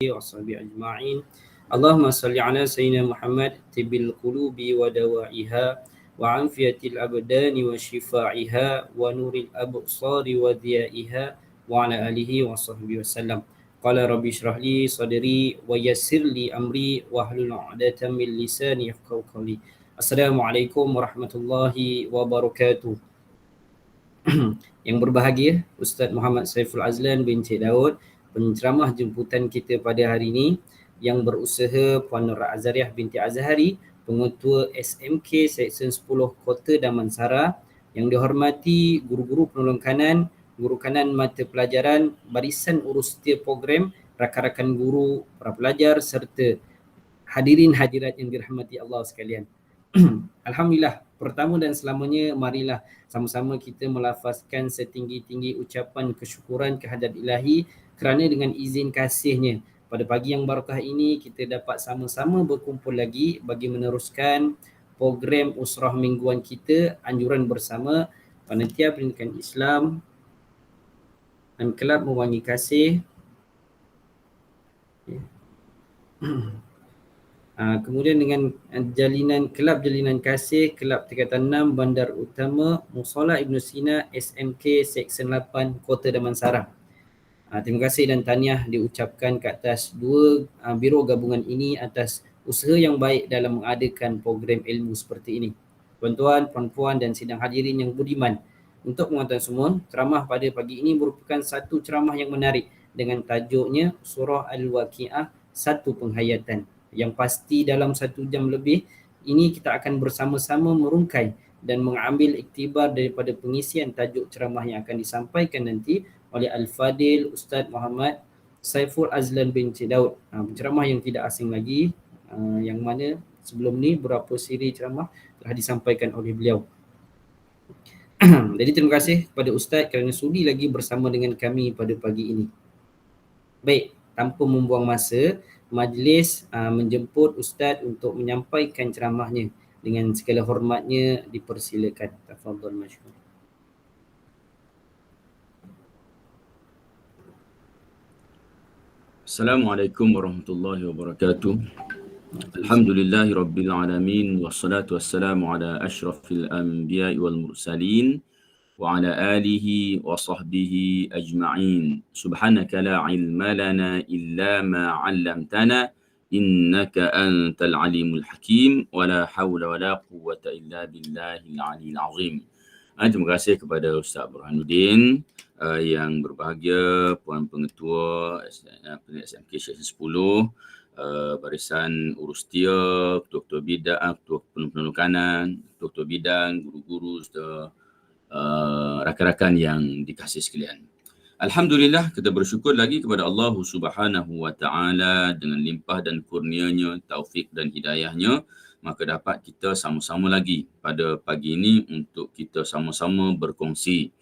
وصحبه أجمعين. اللهم صل على سيدنا محمد طب القلوب ودوائها وعافية الأبدان وشفائها ونور الأبصار وضيائها وعلى آله وصحبه وسلم. قال رب اشرح لي صدري ويسر لي أمري واحلل عقدة من لساني يفقهوا قولي. Assalamualaikum warahmatullahi wabarakatuh. Yang berbahagia Ustaz Muhammad Saiful Azlan bin Cik Daud, penceramah jemputan kita pada hari ini, yang berusaha Puan Nur Azariah binti Azhari, pengetua SMK Seksyen 10 Kota Damansara, yang dihormati guru-guru penolong kanan, guru kanan mata pelajaran, barisan urus setia program, rakan-rakan guru, para pelajar serta hadirin hadirat yang dirahmati Allah sekalian. Alhamdulillah, pertama dan selamanya marilah sama-sama kita melafazkan setinggi-tinggi ucapan kesyukuran kehadrat ilahi kerana dengan izin kasihnya pada pagi yang barakah ini kita dapat sama-sama berkumpul lagi bagi meneruskan program usrah mingguan kita, anjuran bersama Panitia Pendidikan Islam dan Kelab Mewangi Kasih. Kemudian dengan Kelab Jalinan Kasih, Kelab Tingkatan 6 Bandar Utama, Mushola Ibn Sina, SMK Seksyen 8 Kota Damansara. Terima kasih dan tahniah diucapkan ke atas dua biro gabungan ini atas usaha yang baik dalam mengadakan program ilmu seperti ini. Tuan-tuan, puan-puan dan sidang hadirin yang budiman, untuk penonton semua, ceramah pada pagi ini merupakan satu ceramah yang menarik dengan tajuknya Surah Al-Waqi'ah, satu penghayatan. Yang pasti dalam 1 jam lebih ini kita akan bersama-sama merungkai dan mengambil iktibar daripada pengisian tajuk ceramah yang akan disampaikan nanti oleh Al-Fadil Ustaz Muhammad Saiful Azlan bin Cik Daud. Ceramah yang tidak asing lagi, yang mana sebelum ni beberapa siri ceramah telah disampaikan oleh beliau. Jadi terima kasih kepada Ustaz kerana sudi lagi bersama dengan kami pada pagi ini. Baik, tanpa membuang masa, majlis menjemput Ustaz untuk menyampaikan ceramahnya. Dengan segala hormatnya dipersilakan. Tafadhal masyhur. Assalamualaikum warahmatullahi wabarakatuh. Alhamdulillahi rabbil alamin wassalatu wassalamu ala asyrafil anbiya'i wal mursalin wa ala alihi wa sahbihi ajma'in. Subhanaka la ilma lana illa ma 'allamtana innaka antal alimul hakim wa la hawla wa la quwwata illa billahil aliyil azim. Terima kasih kepada Ustaz Burhanuddin, yang berbahagia, Puan Pengetua SMK Seksyen 10, barisan urus setia, ketua-ketua bidang, ketua penolong kanan, ketua-ketua bidang, guru-guru serta rakan-rakan yang dikasihi sekalian. Alhamdulillah, kita bersyukur lagi kepada Allah Subhanahu wa taala dengan limpah dan kurnianya, taufik dan hidayahnya, maka dapat kita sama-sama lagi pada pagi ini untuk kita sama-sama berkongsi,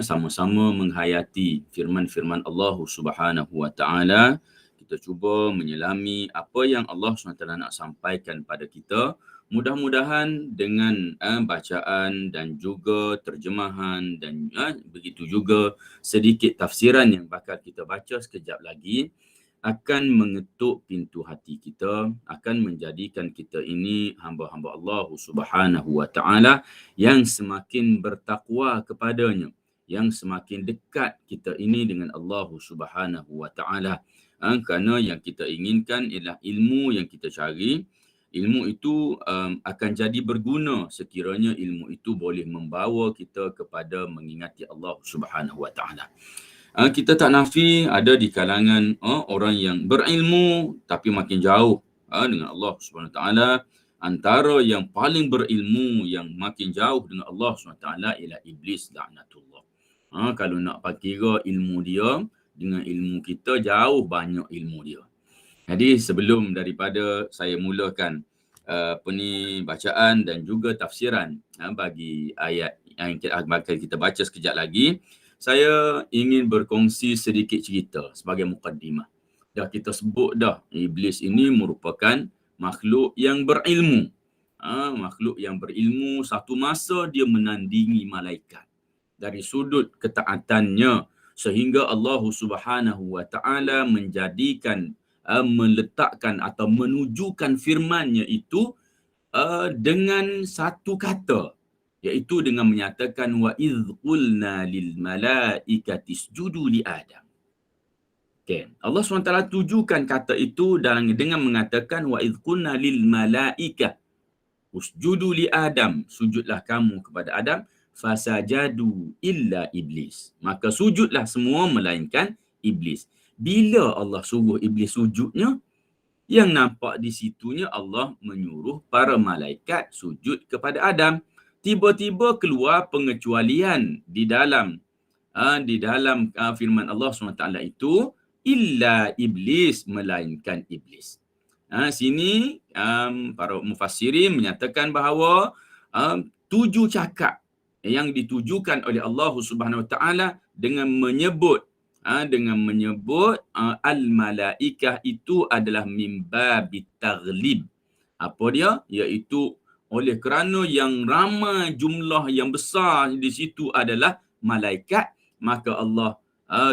sama-sama menghayati firman-firman Allah Subhanahu wa taala. Kita cuba menyelami apa yang Allah SWT nak sampaikan pada kita. Mudah-mudahan dengan bacaan dan juga terjemahan dan begitu juga sedikit tafsiran yang bakal kita baca sekejap lagi akan mengetuk pintu hati kita, akan menjadikan kita ini hamba-hamba Allah Subhanahu wa taala yang semakin bertakwa kepadanya, yang semakin dekat kita ini dengan Allah Subhanahu wa taala. Kerana yang kita inginkan ialah ilmu yang kita cari. Ilmu itu akan jadi berguna sekiranya ilmu itu boleh membawa kita kepada mengingati Allah Subhanahu wa taala. Kita tak nafi ada di kalangan orang yang berilmu tapi makin jauh dengan Allah Subhanahu wa taala. Antara yang paling berilmu yang makin jauh dengan Allah Subhanahu wa taala ialah iblis laknatullah. Kalau nak kira ilmu dia dengan ilmu kita, jauh banyak ilmu dia. Jadi sebelum daripada saya mulakan bacaan dan juga tafsiran bagi ayat yang bakal kita baca sekejap lagi, saya ingin berkongsi sedikit cerita sebagai mukaddimah. Dah kita sebut dah, iblis ini merupakan makhluk yang berilmu. Makhluk yang berilmu, satu masa dia menandingi malaikat. Dari sudut ketaatannya, sehingga Allah Subhanahu wa taala menjadikan meletakkan atau menujukan firman-Nya itu dengan satu kata, iaitu dengan menyatakan wa idz qulna lil malaikati isjudu li Adam. Okay. Allah SWT tujukan kata itu dengan mengatakan wa idz qulna lil malaikah usjudu li Adam, sujudlah kamu kepada Adam, fasajadu illa iblis. Maka sujudlah semua melainkan iblis. Bila Allah suruh iblis sujudnya, yang nampak di situnya Allah menyuruh para malaikat sujud kepada Adam. Tiba-tiba keluar pengecualian di dalam firman Allah SWT itu, illa iblis, melainkan iblis. Sini para mufassirin menyatakan bahawa 7 cakap yang ditujukan oleh Allah Subhanahu Wa Taala dengan menyebut al-malaikah itu adalah mimbabit taghlib. Apa dia? Iaitu oleh kerana yang ramai jumlah yang besar di situ adalah malaikat, maka Allah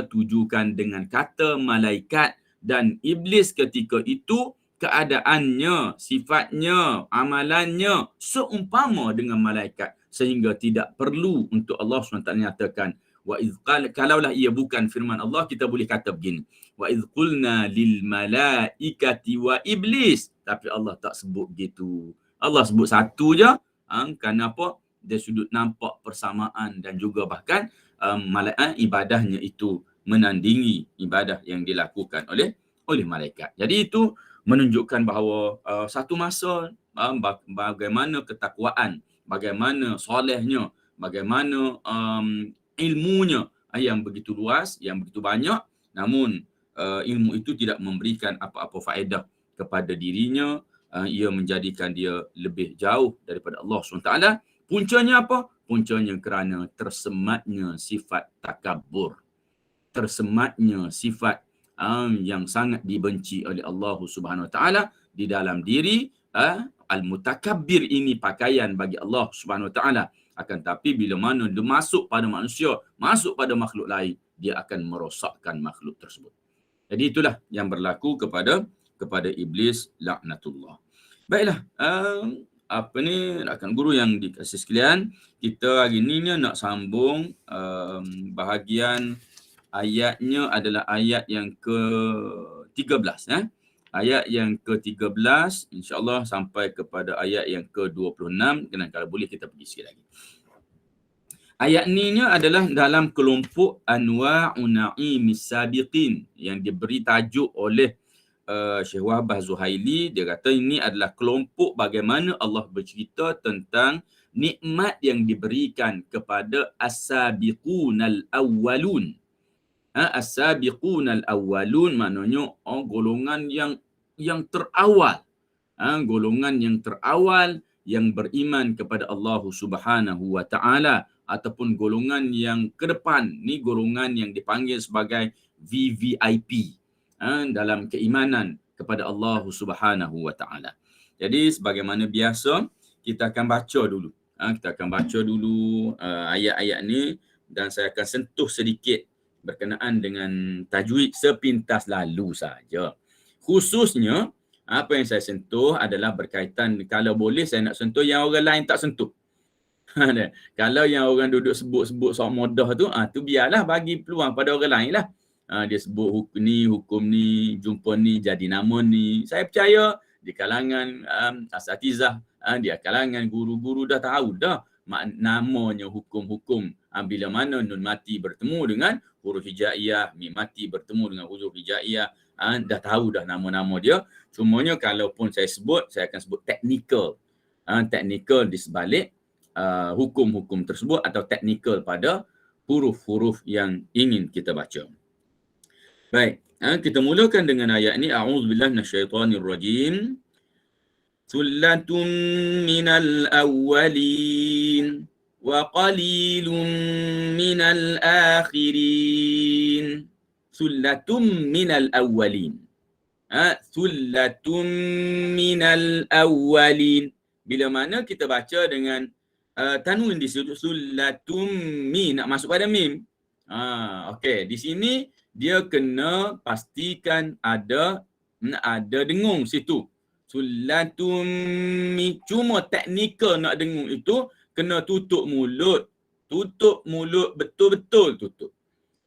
tujukan dengan kata malaikat, dan iblis ketika itu keadaannya, sifatnya, amalannya seumpama dengan malaikat, sehingga tidak perlu untuk Allah SWT nyatakan wa idz qala, kalaulah ia bukan firman Allah, kita boleh kata begini, wa idz qulna lil malaikati wa iblis, tapi Allah tak sebut begitu. Allah sebut satu je, kenapa? Dia sudut nampak persamaan dan juga bahkan ibadahnya itu menandingi ibadah yang dilakukan oleh malaikat. Jadi itu menunjukkan bahawa satu masa bagaimana ketakwaan, bagaimana solehnya, bagaimana ilmunya yang begitu luas, yang begitu banyak, namun ilmu itu tidak memberikan apa-apa faedah kepada dirinya. Ia menjadikan dia lebih jauh daripada Allah SWT. Puncanya apa? Puncanya kerana tersematnya sifat takabur, tersematnya sifat yang sangat dibenci oleh Allah Subhanahu Wa Taala di dalam diri. Al-mutakabbir ini pakaian bagi Allah Subhanahu Wa Taala. Akan tapi bila mana dia masuk pada manusia, masuk pada makhluk lain, dia akan merosakkan makhluk tersebut. Jadi itulah yang berlaku kepada iblis laknatullah. Baiklah, rakan guru yang dikasih sekalian, kita hari ni nak sambung bahagian ayatnya adalah ayat yang ke-13. Ayat yang ke-13 insya-Allah sampai kepada ayat yang ke-26, dan kalau boleh kita pergi sikit lagi. Ayat ni adalah dalam kelompok anwa'u na'imis sabiqin yang diberi tajuk oleh Syekh Wahbah Zuhaili. Dia kata ini adalah kelompok bagaimana Allah bercerita tentang nikmat yang diberikan kepada as-sabiqunal awwalun. As-sabiqunal awwalun maknanya golongan yang terawal. Golongan yang terawal yang beriman kepada Allah Subhanahu Wa Taala, ataupun golongan yang ke depan. Ni golongan yang dipanggil sebagai VVIP dalam keimanan kepada Allah Subhanahu Wa Taala. Jadi sebagaimana biasa kita akan baca dulu. Kita akan baca dulu ayat-ayat ni, dan saya akan sentuh sedikit berkenaan dengan tajwid sepintas lalu saja. Khususnya apa yang saya sentuh adalah berkaitan, kalau boleh saya nak sentuh yang orang lain tak sentuh. Kalau yang orang duduk sebut-sebut soal modah tu biarlah bagi peluang pada orang lain lah. Dia sebut hukum ni, jumpa ni, jadi nama ni. Saya percaya di kalangan asatizah, di kalangan guru-guru dah tahu dah namanya hukum-hukum. Bila mana nun mati bertemu dengan huruf hijaiyah, mim mati bertemu dengan huruf hijaiyah, dah tahu dah nama-nama dia. Cumanya kalaupun saya sebut, saya akan sebut teknikal. Teknikal di sebalik hukum-hukum tersebut, atau teknikal pada huruf-huruf yang ingin kita baca. Baik, kita mulakan dengan ayat ni. A'udzubillahi minasyaitonirrajim. Sullatun minal awwalin wa qalilun minal akhirin. Sullatun minal awwalin. Sullatun minal awwalin. Bila mana kita baca dengan tanwin di situ, sullatun min, nak masuk pada mim. Okey, di sini dia kena pastikan ada dengung situ. Sulatum cuma teknikal nak dengung itu kena tutup mulut. Tutup mulut betul-betul tutup.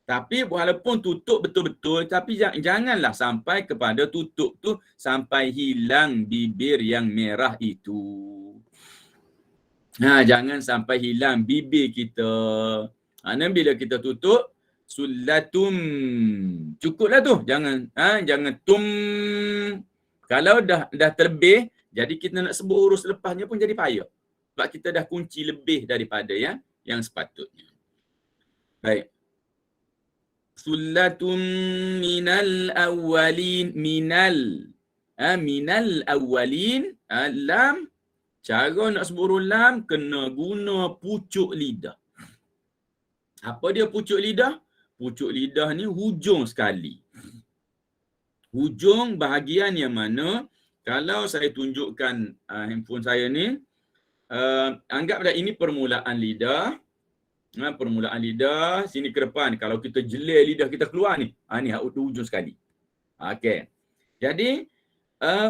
Tapi walaupun tutup betul-betul, tapi janganlah sampai kepada tutup tu sampai hilang bibir yang merah itu. Jangan sampai hilang bibir kita. Dan bila kita tutup, sulatum. Cukuplah tu. Jangan tum. Kalau dah terlebih, jadi kita nak sebut huruf selepasnya pun jadi payah. Sebab kita dah kunci lebih daripada yang sepatutnya. Baik. Sulatum minal awwalin. Minal awwalin. Lam. Cara nak sebut huruf lam, kena guna pucuk lidah. Apa dia pucuk lidah? Pucuk lidah ni hujung sekali. Hujung bahagian yang mana, kalau saya tunjukkan handphone saya ni, anggaplah ini permulaan lidah. Permulaan lidah, sini ke depan. Kalau kita jelir lidah kita keluar ni. Ni hujung sekali. Okey. Jadi,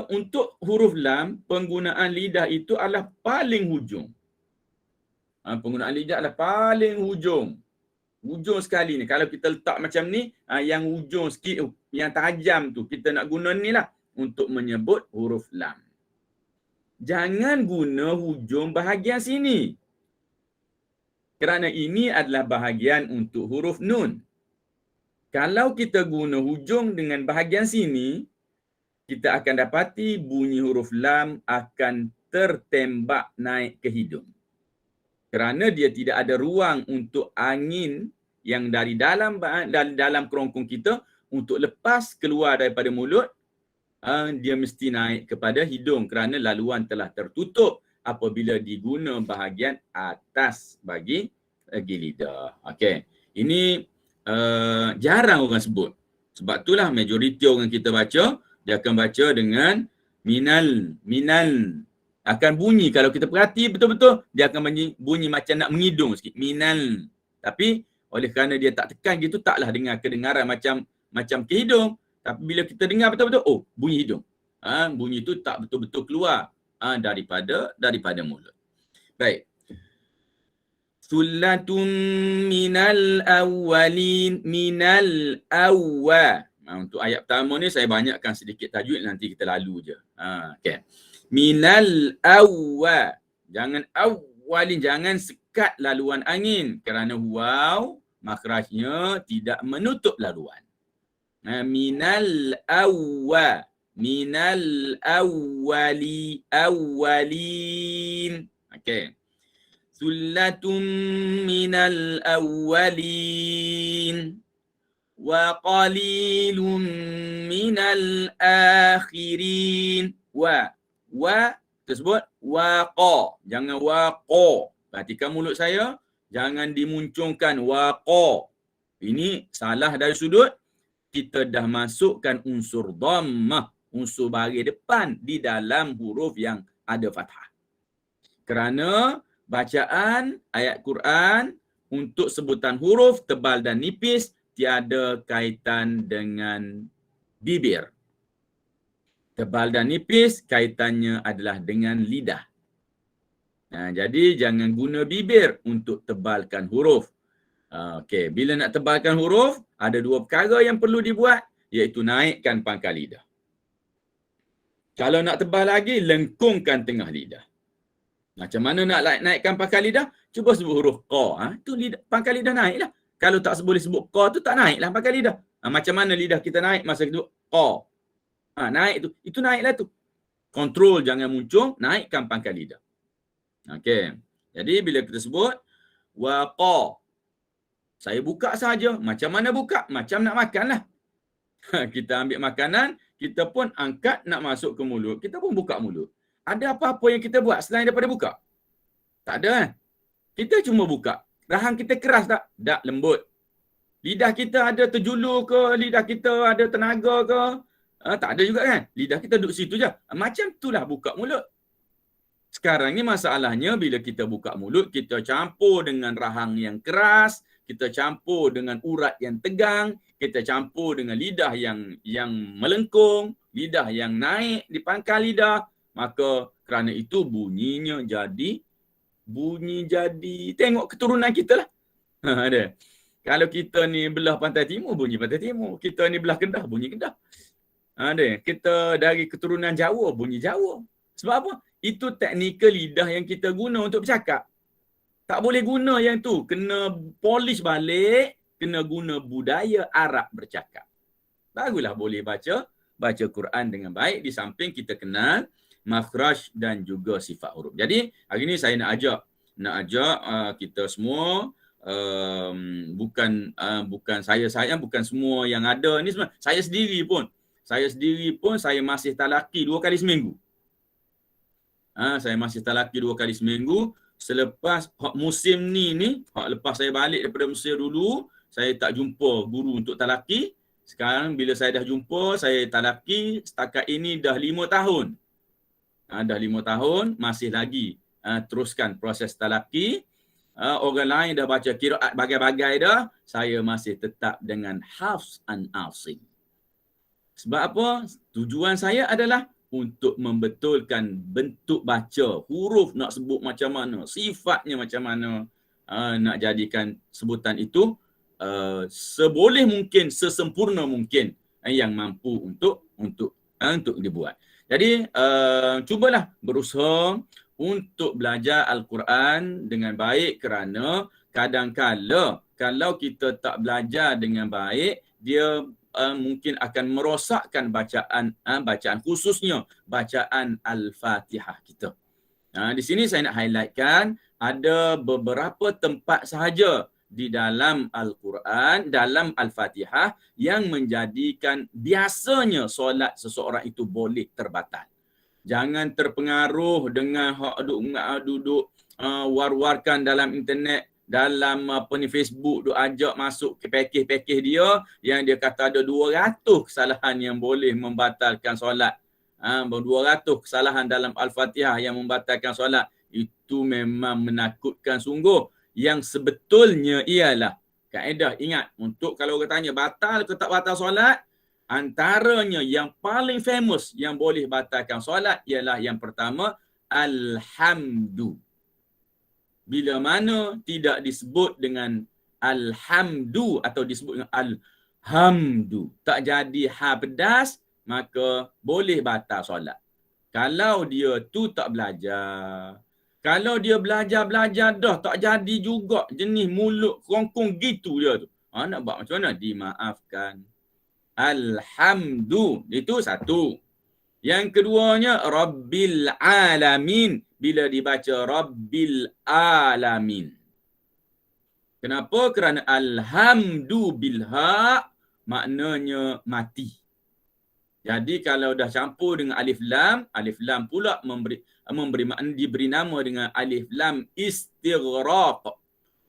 untuk huruf lam, penggunaan lidah itu adalah paling hujung. Penggunaan lidah adalah paling hujung. Hujung sekali ni. Kalau kita letak macam ni, yang hujung sikit, yang tajam tu, kita nak guna ni lah untuk menyebut huruf lam. Jangan guna hujung bahagian sini. Kerana ini adalah bahagian untuk huruf nun. Kalau kita guna hujung dengan bahagian sini, kita akan dapati bunyi huruf lam akan tertembak naik ke hidung. Kerana dia tidak ada ruang untuk angin yang dari dalam kerongkong kita untuk lepas keluar daripada mulut, dia mesti naik kepada hidung kerana laluan telah tertutup apabila diguna bahagian atas bagi lidah. Okey. Ini jarang orang sebut. Sebab itulah majoriti orang kita baca, dia akan baca dengan minal. Akan bunyi, kalau kita perhati betul-betul, dia akan bunyi macam nak mengidung sikit. Minal. Tapi oleh kerana dia tak tekan gitu, taklah dengar kedengaran macam ke hidung. Tapi bila kita dengar betul-betul, bunyi hidung. Bunyi itu tak betul-betul keluar daripada mulut. Baik. Sulatum minal awwalin. Minal awwa. Untuk ayat pertama ni saya banyakkan sedikit tajwid, nanti kita lalu je. Okay. Minal awwa. Jangan awwalin, jangan sekat laluan angin. Kerana waw, makhrajnya tidak menutup laluan. Minal awwa. Minal awwalin. Okay. Sulatum minal awwalin. Wa qalilun minal akhirin. Wa tersebut waqa. Jangan waqa. Perhatikan mulut saya. Jangan dimuncungkan waqa. Ini salah dari sudut. Kita dah masukkan unsur dhammah. Unsur bahagian depan di dalam huruf yang ada fathah. Kerana bacaan ayat Quran untuk sebutan huruf tebal dan nipis tiada kaitan dengan bibir. Tebal dan nipis kaitannya adalah dengan lidah. Jadi jangan guna bibir untuk tebalkan huruf. Okey, bila nak tebalkan huruf, ada dua perkara yang perlu dibuat, iaitu naikkan pangkal lidah. Kalau nak tebal lagi, lengkungkan tengah lidah. Macam mana nak naikkan pangkal lidah? Cuba sebut huruf qa. Tu pangkal lidah naiklah. Kalau tak boleh sebut qa tu tak naiklah pangkal lidah. Macam mana lidah kita naik masa kita qa? Naik tu. Itu naiklah tu. Kontrol jangan muncung, naikkan pangkal lidah. Okey. Jadi bila kita sebut waqa. Saya buka saja. Macam mana buka? Macam nak makan lah. Kita ambil makanan, kita pun angkat nak masuk ke mulut. Kita pun buka mulut. Ada apa-apa yang kita buat selain daripada buka? Tak ada kan? Kita cuma buka. Rahang kita keras tak? Tak, lembut. Lidah kita ada terjulur ke? Lidah kita ada tenaga ke? Tak ada juga kan? Lidah kita duduk situ je. Macam itulah buka mulut. Sekarang ni masalahnya bila kita buka mulut, kita campur dengan rahang yang keras, kita campur dengan urat yang tegang, kita campur dengan lidah yang melengkung, lidah yang naik di pangkal lidah, maka kerana itu bunyi jadi tengok keturunan kita lah. Ada. Kalau kita ni belah pantai timur, bunyi pantai timur. Kita ni belah Kedah, bunyi Kedah. Ada. Kita dari keturunan Jawa, bunyi Jawa. Sebab apa? Itu teknikal lidah yang kita guna untuk bercakap. Tak boleh guna yang tu. Kena polish balik, kena guna budaya Arab bercakap. Barulah boleh baca Quran dengan baik, di samping kita kenal makhraj dan juga sifat huruf. Jadi hari ni saya nak ajak kita semua, bukan saya bukan semua yang ada ni, sebenarnya saya sendiri pun saya masih talaki 2 kali seminggu. Saya masih talaki 2 kali seminggu. Selepas musim ni lepas saya balik daripada Mesir dulu, saya tak jumpa guru untuk talaki. Sekarang bila saya dah jumpa, saya talaki setakat ini dah 5 tahun. Dah 5 tahun, masih lagi teruskan proses talaki. Orang lain dah baca qiraat bagai-bagai dah, saya masih tetap dengan Hafs an Asim. Sebab apa? Tujuan saya adalah untuk membetulkan bentuk baca, huruf nak sebut macam mana, sifatnya macam mana, nak jadikan sebutan itu seboleh mungkin, sesempurna mungkin yang mampu untuk dibuat. Jadi cubalah berusaha untuk belajar Al-Quran dengan baik, kerana kadang-kala kalau kita tak belajar dengan baik, dia mungkin akan merosakkan bacaan khususnya bacaan Al-Fatihah kita. Di sini saya nak highlightkan ada beberapa tempat sahaja di dalam Al-Quran, dalam Al-Fatihah, yang menjadikan biasanya solat seseorang itu boleh terbatal. Jangan terpengaruh dengan duduk war-warkan dalam internet, dalam Facebook, duk ajak masuk ke pakej-pakej dia yang dia kata ada 200 kesalahan yang boleh membatalkan solat. 200 kesalahan dalam Al-Fatihah yang membatalkan solat. Itu memang menakutkan sungguh. Yang sebetulnya ialah kaedah, ingat, untuk kalau orang tanya batal ke tak batal solat, antaranya yang paling famous yang boleh batalkan solat ialah yang pertama, Alhamdu. Bila mana tidak disebut dengan Alhamdu atau disebut dengan Alhamdu, tak jadi ha pedas, maka boleh batal solat. Kalau dia tu tak belajar, kalau dia belajar dah tak jadi juga, jenis mulut kerongkong gitu dia tu, nak buat macam mana? Dimaafkan. Alhamdu, itu satu. Yang keduanya, Rabbil Alamin. Bila dibaca Rabbil Alamin. Kenapa? Kerana Alhamdu bilha maknanya mati. Jadi kalau dah campur dengan alif lam pula diberi nama dengan alif lam istighraq.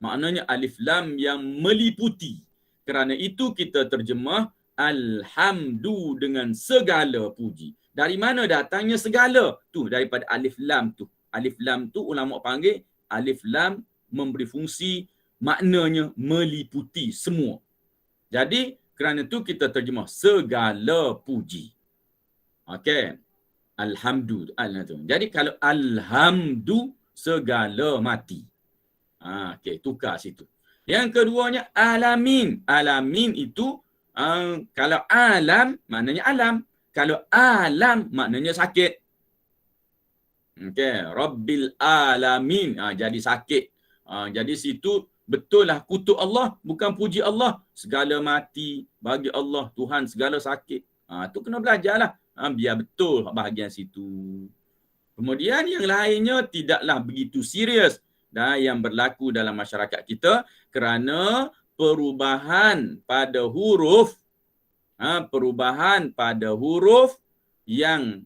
Maknanya alif lam yang meliputi. Kerana itu kita terjemah Alhamdu dengan segala puji. Dari mana datangnya segala? Tu daripada alif lam tu. Alif lam tu ulama panggil alif lam memberi fungsi, maknanya meliputi semua. Jadi kerana tu kita terjemah segala puji. Okey. Alhamdu. Jadi kalau alhamdu segala mati. Okey, tukar situ. Yang keduanya alamin. Alamin itu kalau alam maknanya alam. Kalau alam maknanya sakit. Okey, Rabbil Alamin. Jadi sakit. Jadi situ betul lah kutuk Allah, bukan puji Allah. Segala mati bagi Allah, Tuhan segala sakit. Tu kena belajarlah. Biar betul bahagian situ. Kemudian yang lainnya tidaklah begitu serius yang berlaku dalam masyarakat kita, kerana perubahan pada huruf, yang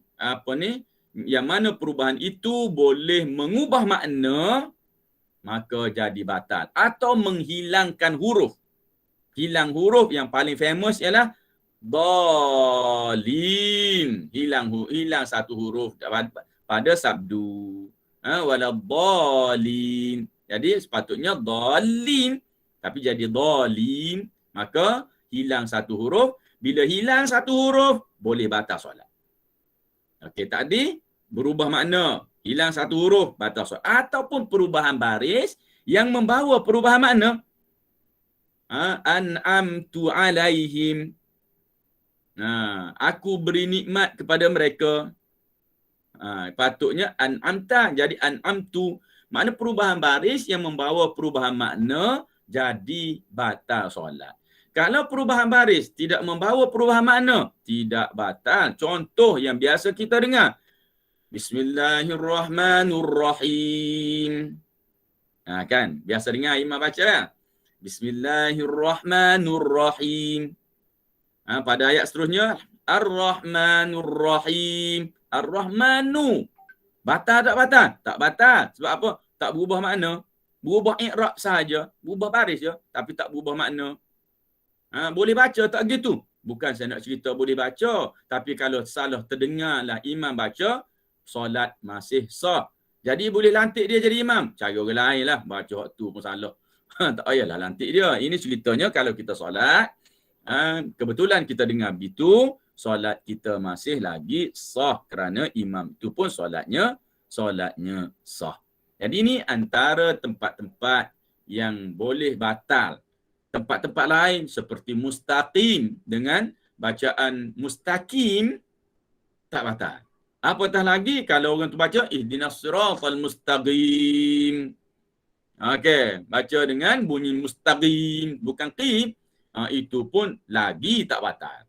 yang mana perubahan itu boleh mengubah makna, maka jadi batal. Atau menghilangkan huruf. Hilang huruf yang paling famous ialah Dalin. Hilang satu huruf pada sabdu. Wala dalin. Jadi sepatutnya dalin. tapi jadi dhalim, maka hilang satu huruf. Bila hilang satu huruf, boleh batal solat. Okey, tadi berubah makna, hilang satu huruf, batal solat. Ataupun perubahan baris yang membawa perubahan makna. An'amtu alaihim. Aku beri nikmat kepada mereka. Patutnya an'amta, jadi an'amtu. Makna perubahan baris yang membawa perubahan makna, jadi batal solat. Kalau perubahan baris tidak membawa perubahan makna, tidak batal. Contoh yang biasa kita dengar. Bismillahirrahmanirrahim. Kan? Biasa dengar imam baca. Bismillahirrahmanirrahim. Pada ayat seterusnya, Ar-Rahmanurrahim. Ar-Rahmanu. Batal tak batal? Tak batal. Sebab apa? Tak berubah makna. Berubah i'rab sahaja. Berubah baris je. Tapi tak berubah makna. Boleh baca tak gitu? Bukan saya nak cerita boleh baca. Tapi kalau salah terdengarlah imam baca, solat masih sah. Jadi boleh lantik dia jadi imam. Cara orang lain lah. Baca waktu pun salah. Tak payahlah lantik dia. Ini ceritanya kalau kita solat, kebetulan kita dengar begitu, solat kita masih lagi sah. Kerana imam itu pun solatnya sah. Jadi ini antara tempat-tempat yang boleh batal. Tempat-tempat lain seperti mustaqim dengan bacaan mustaqim tak batal. Apatah lagi kalau orang tu baca ihdinas siratal mustaqim. Okey, baca dengan bunyi mustaqim bukan qim, itu pun lagi tak batal.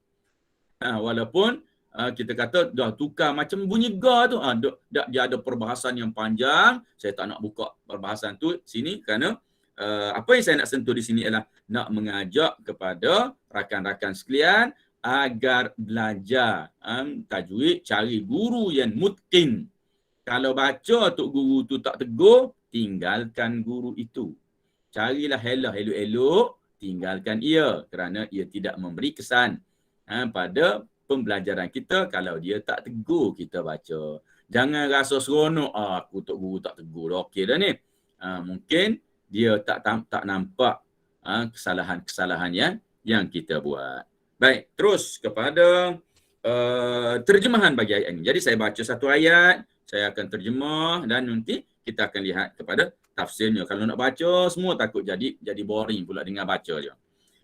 Walaupun kita kata dah tukar macam bunyi ga tu, dia ada perbahasan yang panjang. Saya tak nak buka perbahasan tu sini kerana apa yang saya nak sentuh di sini ialah nak mengajak kepada rakan-rakan sekalian agar belajar tajwid, cari guru yang mutqin. Kalau baca tok guru tu tak tegur, tinggalkan guru itu. Carilah elok-elok, tinggalkan ia kerana ia tidak memberi kesan pada pembelajaran kita kalau dia tak tegur kita baca. Jangan rasa seronok, aku tok guru tak tegur dah okey dah ni. Mungkin dia tak nampak kesalahan-kesalahan yang kita buat. Baik, terus kepada terjemahan bagi ayat ini. Jadi saya baca satu ayat, saya akan terjemah dan nanti kita akan lihat kepada tafsirnya. Kalau nak baca semua takut jadi boring pula dengar baca dia.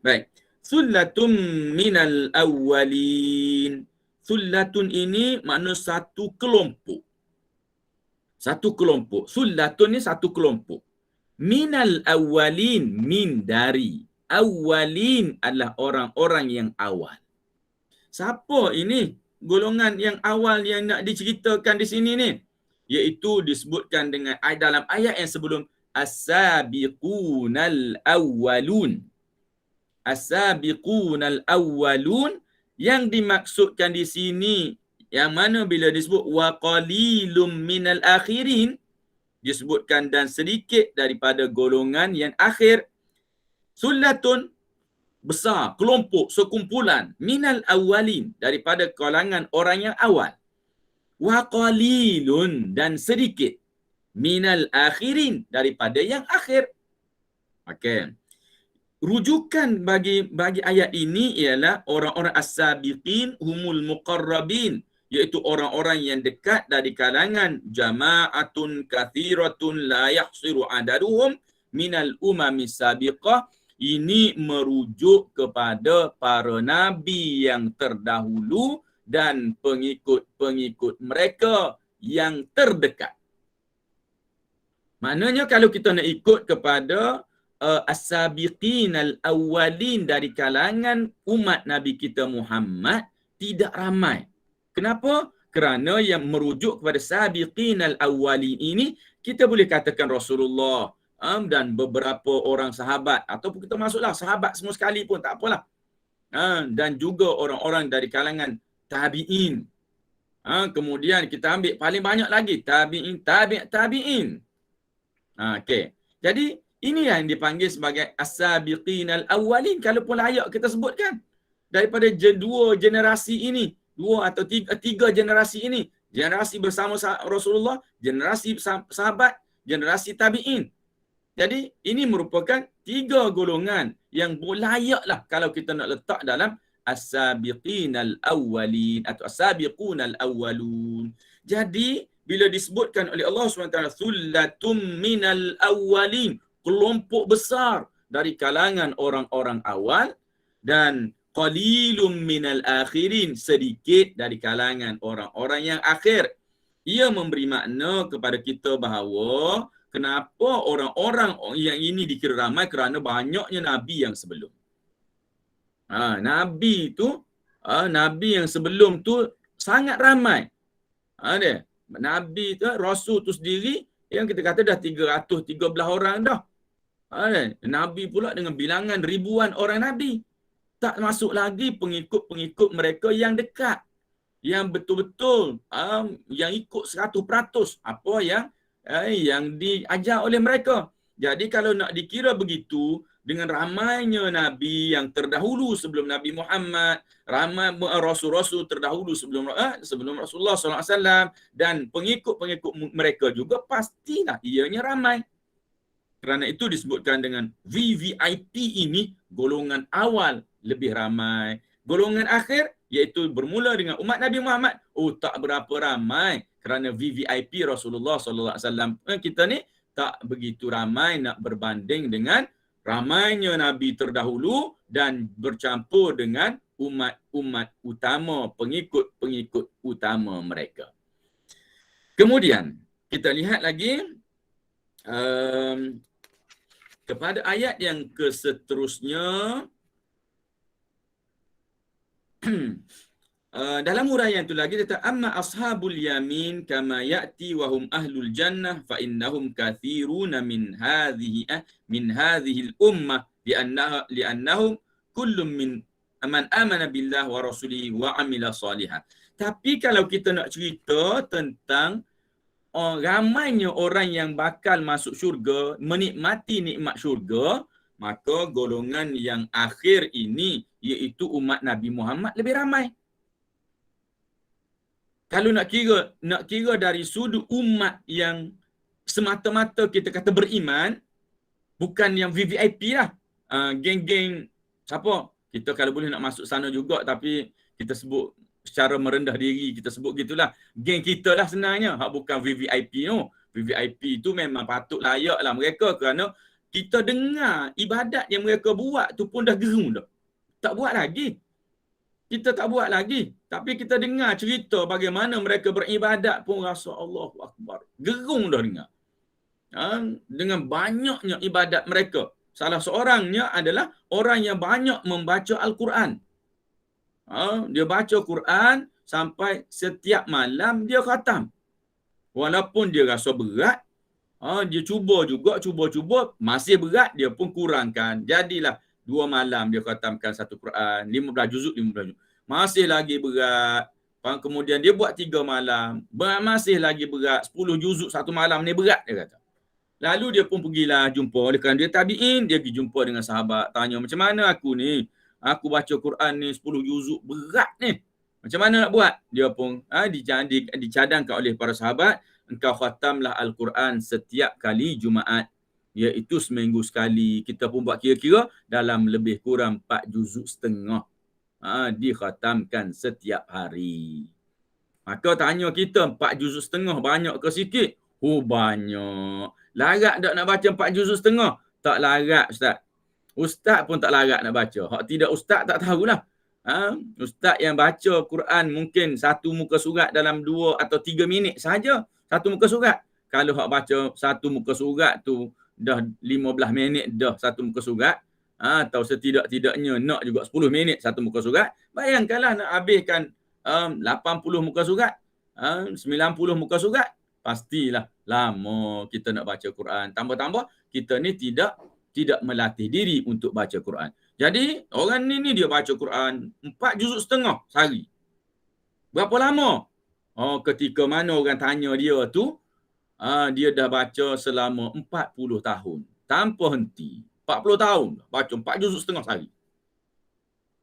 Baik. Sullatun minal awwalin. Sullatun ini makna satu kelompok. Satu kelompok. Sullatun ni satu kelompok. Minal awwalin, min dari. Awwalin adalah orang-orang yang awal. Siapa ini golongan yang awal yang nak diceritakan di sini ni? Iaitu disebutkan dengan dalam ayat yang sebelum as-sabiqunal awwalun. As-sabiqunal awwalun yang dimaksudkan di sini yang mana bila disebut wa qalilum minal akhirin, disebutkan dan sedikit daripada golongan yang akhir. Sullatun besar, kelompok, sekumpulan minal awwalin daripada kalangan orang yang awal. Wa qalilun dan sedikit minal akhirin daripada yang akhir. Okey. Rujukan bagi ayat ini ialah orang-orang as-sabiqin humul muqarrabin, iaitu orang-orang yang dekat dari kalangan jama'atun kathiratun la yahsiru adaduhum minal umami sabiqah. Ini merujuk kepada para nabi yang terdahulu dan pengikut-pengikut mereka yang terdekat. Maknanya kalau kita nak ikut kepada as-sabiqin al-awwalin dari kalangan umat Nabi kita Muhammad, tidak ramai. Kenapa? Kerana yang merujuk kepada sabiqin al-awwalin ini, kita boleh katakan Rasulullah dan beberapa orang sahabat, ataupun kita masuklah sahabat semua sekali pun tak apalah. Dan juga orang-orang dari kalangan tabi'in. Kemudian kita ambil paling banyak lagi tabi'in. Okey. Jadi ini yang dipanggil sebagai as-sabiqin al-awwalin kalau pun layak kita sebutkan. Daripada dua generasi ini, dua atau tiga generasi ini, generasi bersama Rasulullah, generasi sahabat, generasi tabi'in. Jadi ini merupakan 3 golongan yang layaklah kalau kita nak letak dalam as-sabiqinal awwalin atau as-sabiqunal awwalun. Jadi bila disebutkan oleh Allah SWT, thullatum minal awwalin, kelompok besar dari kalangan orang-orang awal, dan qalilum minal akhirin, sedikit dari kalangan orang-orang yang akhir. Ia memberi makna kepada kita bahawa kenapa orang-orang yang ini dikira ramai kerana banyaknya Nabi yang sebelum. Nabi yang sebelum tu sangat ramai. Dia. Nabi tu, Rasul tu sendiri yang kita kata dah 313 orang dah. Nabi pula dengan bilangan ribuan orang Nabi. Tak masuk lagi pengikut-pengikut mereka yang dekat, yang betul-betul yang ikut 100% apa yang diajar oleh mereka. Jadi kalau nak dikira begitu, dengan ramainya Nabi yang terdahulu sebelum Nabi Muhammad, ramai Rasul-Rasul terdahulu sebelum Rasulullah SAW, dan pengikut-pengikut mereka juga pastilah ianya ramai. Kerana itu disebutkan dengan VVIP ini, golongan awal lebih ramai. Golongan akhir, iaitu bermula dengan umat Nabi Muhammad, tak berapa ramai. Kerana VVIP Rasulullah SAW, kita ni tak begitu ramai nak berbanding dengan ramainya Nabi terdahulu dan bercampur dengan umat-umat utama, pengikut-pengikut utama mereka. Kemudian, kita lihat lagi kepada ayat yang keseterusnya. Dalam huraian itu lagi kata, amma ashabul yamin kama ya'ti wa hum ahlul jannah fa innahum kathiruna min hadhihi al-ummah li'annahum kullum min man amana billah wa rasulihi wa amila salihan. Tapi kalau kita nak cerita tentang ramainya orang yang bakal masuk syurga, menikmati nikmat syurga, maka golongan yang akhir ini, iaitu umat Nabi Muhammad, lebih ramai. Kalau nak kira dari sudut umat yang semata-mata kita kata beriman, bukan yang VVIP lah. Geng-geng siapa? Kita kalau boleh nak masuk sana juga, tapi kita sebut secara merendah diri, kita sebut gitulah. Geng kita lah sebenarnya, bukan VVIP tu. VVIP tu memang patut layak lah mereka, kerana kita dengar ibadat yang mereka buat tu pun dah gerung dah. Tak buat lagi. Kita tak buat lagi. Tapi kita dengar cerita bagaimana mereka beribadat pun rasa Allahu Akbar. Gerung dah dengar. Dengan banyaknya ibadat mereka. Salah seorangnya adalah orang yang banyak membaca Al-Quran. Dia baca Quran sampai setiap malam dia khatam. Walaupun dia rasa berat, dia cuba, masih berat, dia pun kurangkan. Jadilah 2 malam dia khatamkan satu Quran, 15 juzuk. Masih lagi berat. Kemudian dia buat 3 malam, masih lagi berat. 10 juzuk satu malam ni berat, dia kata. Lalu dia pun pergilah jumpa, oleh kerana dia tabi'in, dia pergi jumpa dengan sahabat, tanya, macam mana aku ni? Aku baca Quran ni 10 juzuk, berat ni. Macam mana nak buat? Dia pun dicadangkan oleh para sahabat, engkau khatamlah Al-Quran setiap kali Jumaat, iaitu seminggu sekali. Kita pun buat kira-kira dalam lebih kurang 4 juzuk setengah. Dikhatamkan setiap hari. Maka tanya kita, 4 juzuk setengah banyak ke sikit? Banyak. Larat tak nak baca 4 juzuk setengah? Tak larat, Ustaz. Ustaz pun tak larat nak baca. Hak tidak Ustaz tak tahulah. Ustaz yang baca Quran mungkin satu muka surat dalam 2 atau 3 minit sahaja. Satu muka surat. Kalau hak baca satu muka surat tu dah 15 minit dah satu muka surat. Atau setidak-tidaknya nak juga 10 minit satu muka surat. Bayangkanlah nak habiskan 80 muka surat. 90 muka surat. Pastilah lama kita nak baca Quran. Tambah-tambah kita ni tidak melatih diri untuk baca Quran. Jadi orang ni dia baca Quran 4 juzuk setengah sehari. Berapa lama? Ketika mana orang tanya dia tu, dia dah baca selama 40 tahun. Tanpa henti. 40 tahun baca 4 juzuk setengah sehari.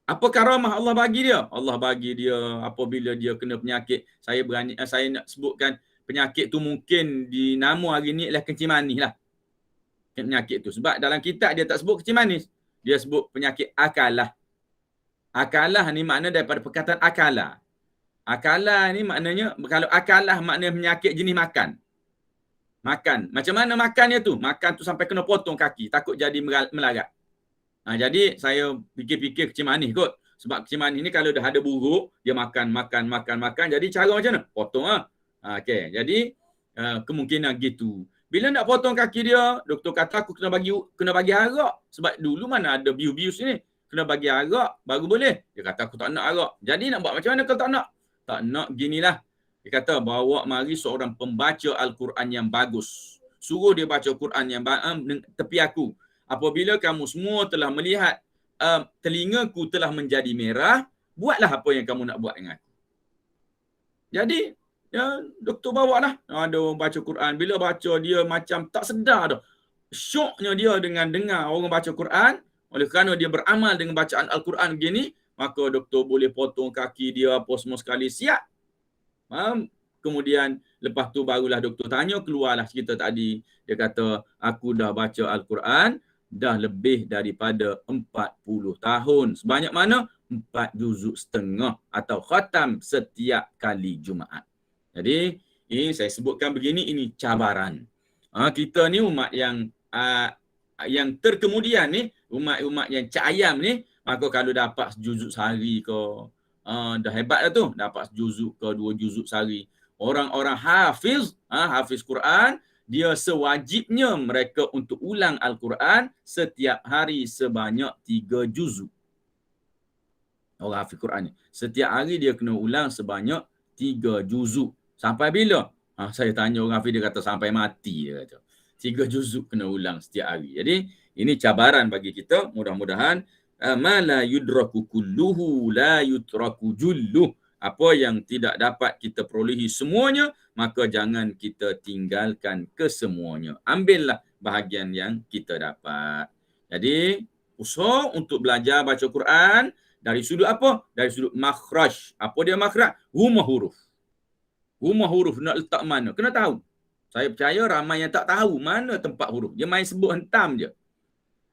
Apa karamah Allah bagi dia? Allah bagi dia apabila dia kena penyakit. Saya nak sebutkan penyakit tu mungkin dinama hari ni ialah kencing manis lah. penyakit tu. Sebab dalam kitab dia tak sebut kencing manis. Dia sebut penyakit akalah. Akalah ni makna daripada perkataan akala. Akala ni maknanya, kalau akalah maknanya penyakit jenis makan. Makan. Macam mana makannya tu? Makan tu sampai kena potong kaki. Takut jadi melarat. Jadi saya fikir-fikir kencing manis kot. Sebab kencing manis ni kalau dah ada buruk, dia makan. Jadi cara macam mana? Potong lah. Okay. Jadi kemungkinan gitu. Bila nak potong kaki dia, doktor kata aku kena bagi arak. Sebab dulu mana ada bius-bius ni. Kena bagi arak baru boleh. Dia kata aku tak nak arak. Jadi nak buat macam mana kalau tak nak? Tak nak, ginilah. Dia kata bawa mari seorang pembaca Al-Quran yang bagus. Suruh dia baca Quran yang tepi aku. Apabila kamu semua telah melihat telingaku telah menjadi merah, buatlah apa yang kamu nak buat dengan aku. Jadi doktor bawa lah. Ada orang baca Quran. Bila baca dia macam tak sedar dah. Syoknya dia dengan dengar orang baca Quran. Oleh kerana dia beramal dengan bacaan Al-Quran begini, maka doktor boleh potong kaki dia apa semua sekali siap. Kemudian lepas tu barulah doktor tanya, keluarlah cerita tadi. Dia kata, aku dah baca Al-Quran dah lebih daripada 40 tahun. Sebanyak mana? 4 juzuk setengah atau khatam setiap kali Jumaat. Jadi, ini saya sebutkan begini, ini cabaran. Kita ni umat yang terkemudian ni, umat yang cak ayam ni, maka kalau dapat sejuzuk sehari ke, dah hebat dah tu, dapat sejuzuk ke 2 juzuk sehari. Orang-orang hafiz Quran, dia sewajibnya mereka untuk ulang Al-Quran setiap hari sebanyak 3 juzuk. Orang hafiz Quran ni, setiap hari dia kena ulang sebanyak 3 juzuk. Sampai bila? Saya tanya orang hafiz, dia kata sampai mati, dia kata. 3 juzuk kena ulang setiap hari. Jadi ini cabaran bagi kita. Mudah-mudahan ma la yudraku kulluhu la yutraku julluh. Apa yang tidak dapat kita perolehi semuanya, maka jangan kita tinggalkan kesemuanya. Ambillah bahagian yang kita dapat. Jadi usaha untuk belajar baca Quran dari sudut apa? Dari sudut makhraj. Apa dia makhraj? Rumah huruf. Rumah huruf nak letak mana? Kena tahu. Saya percaya ramai yang tak tahu mana tempat huruf. Dia main sebut hentam je.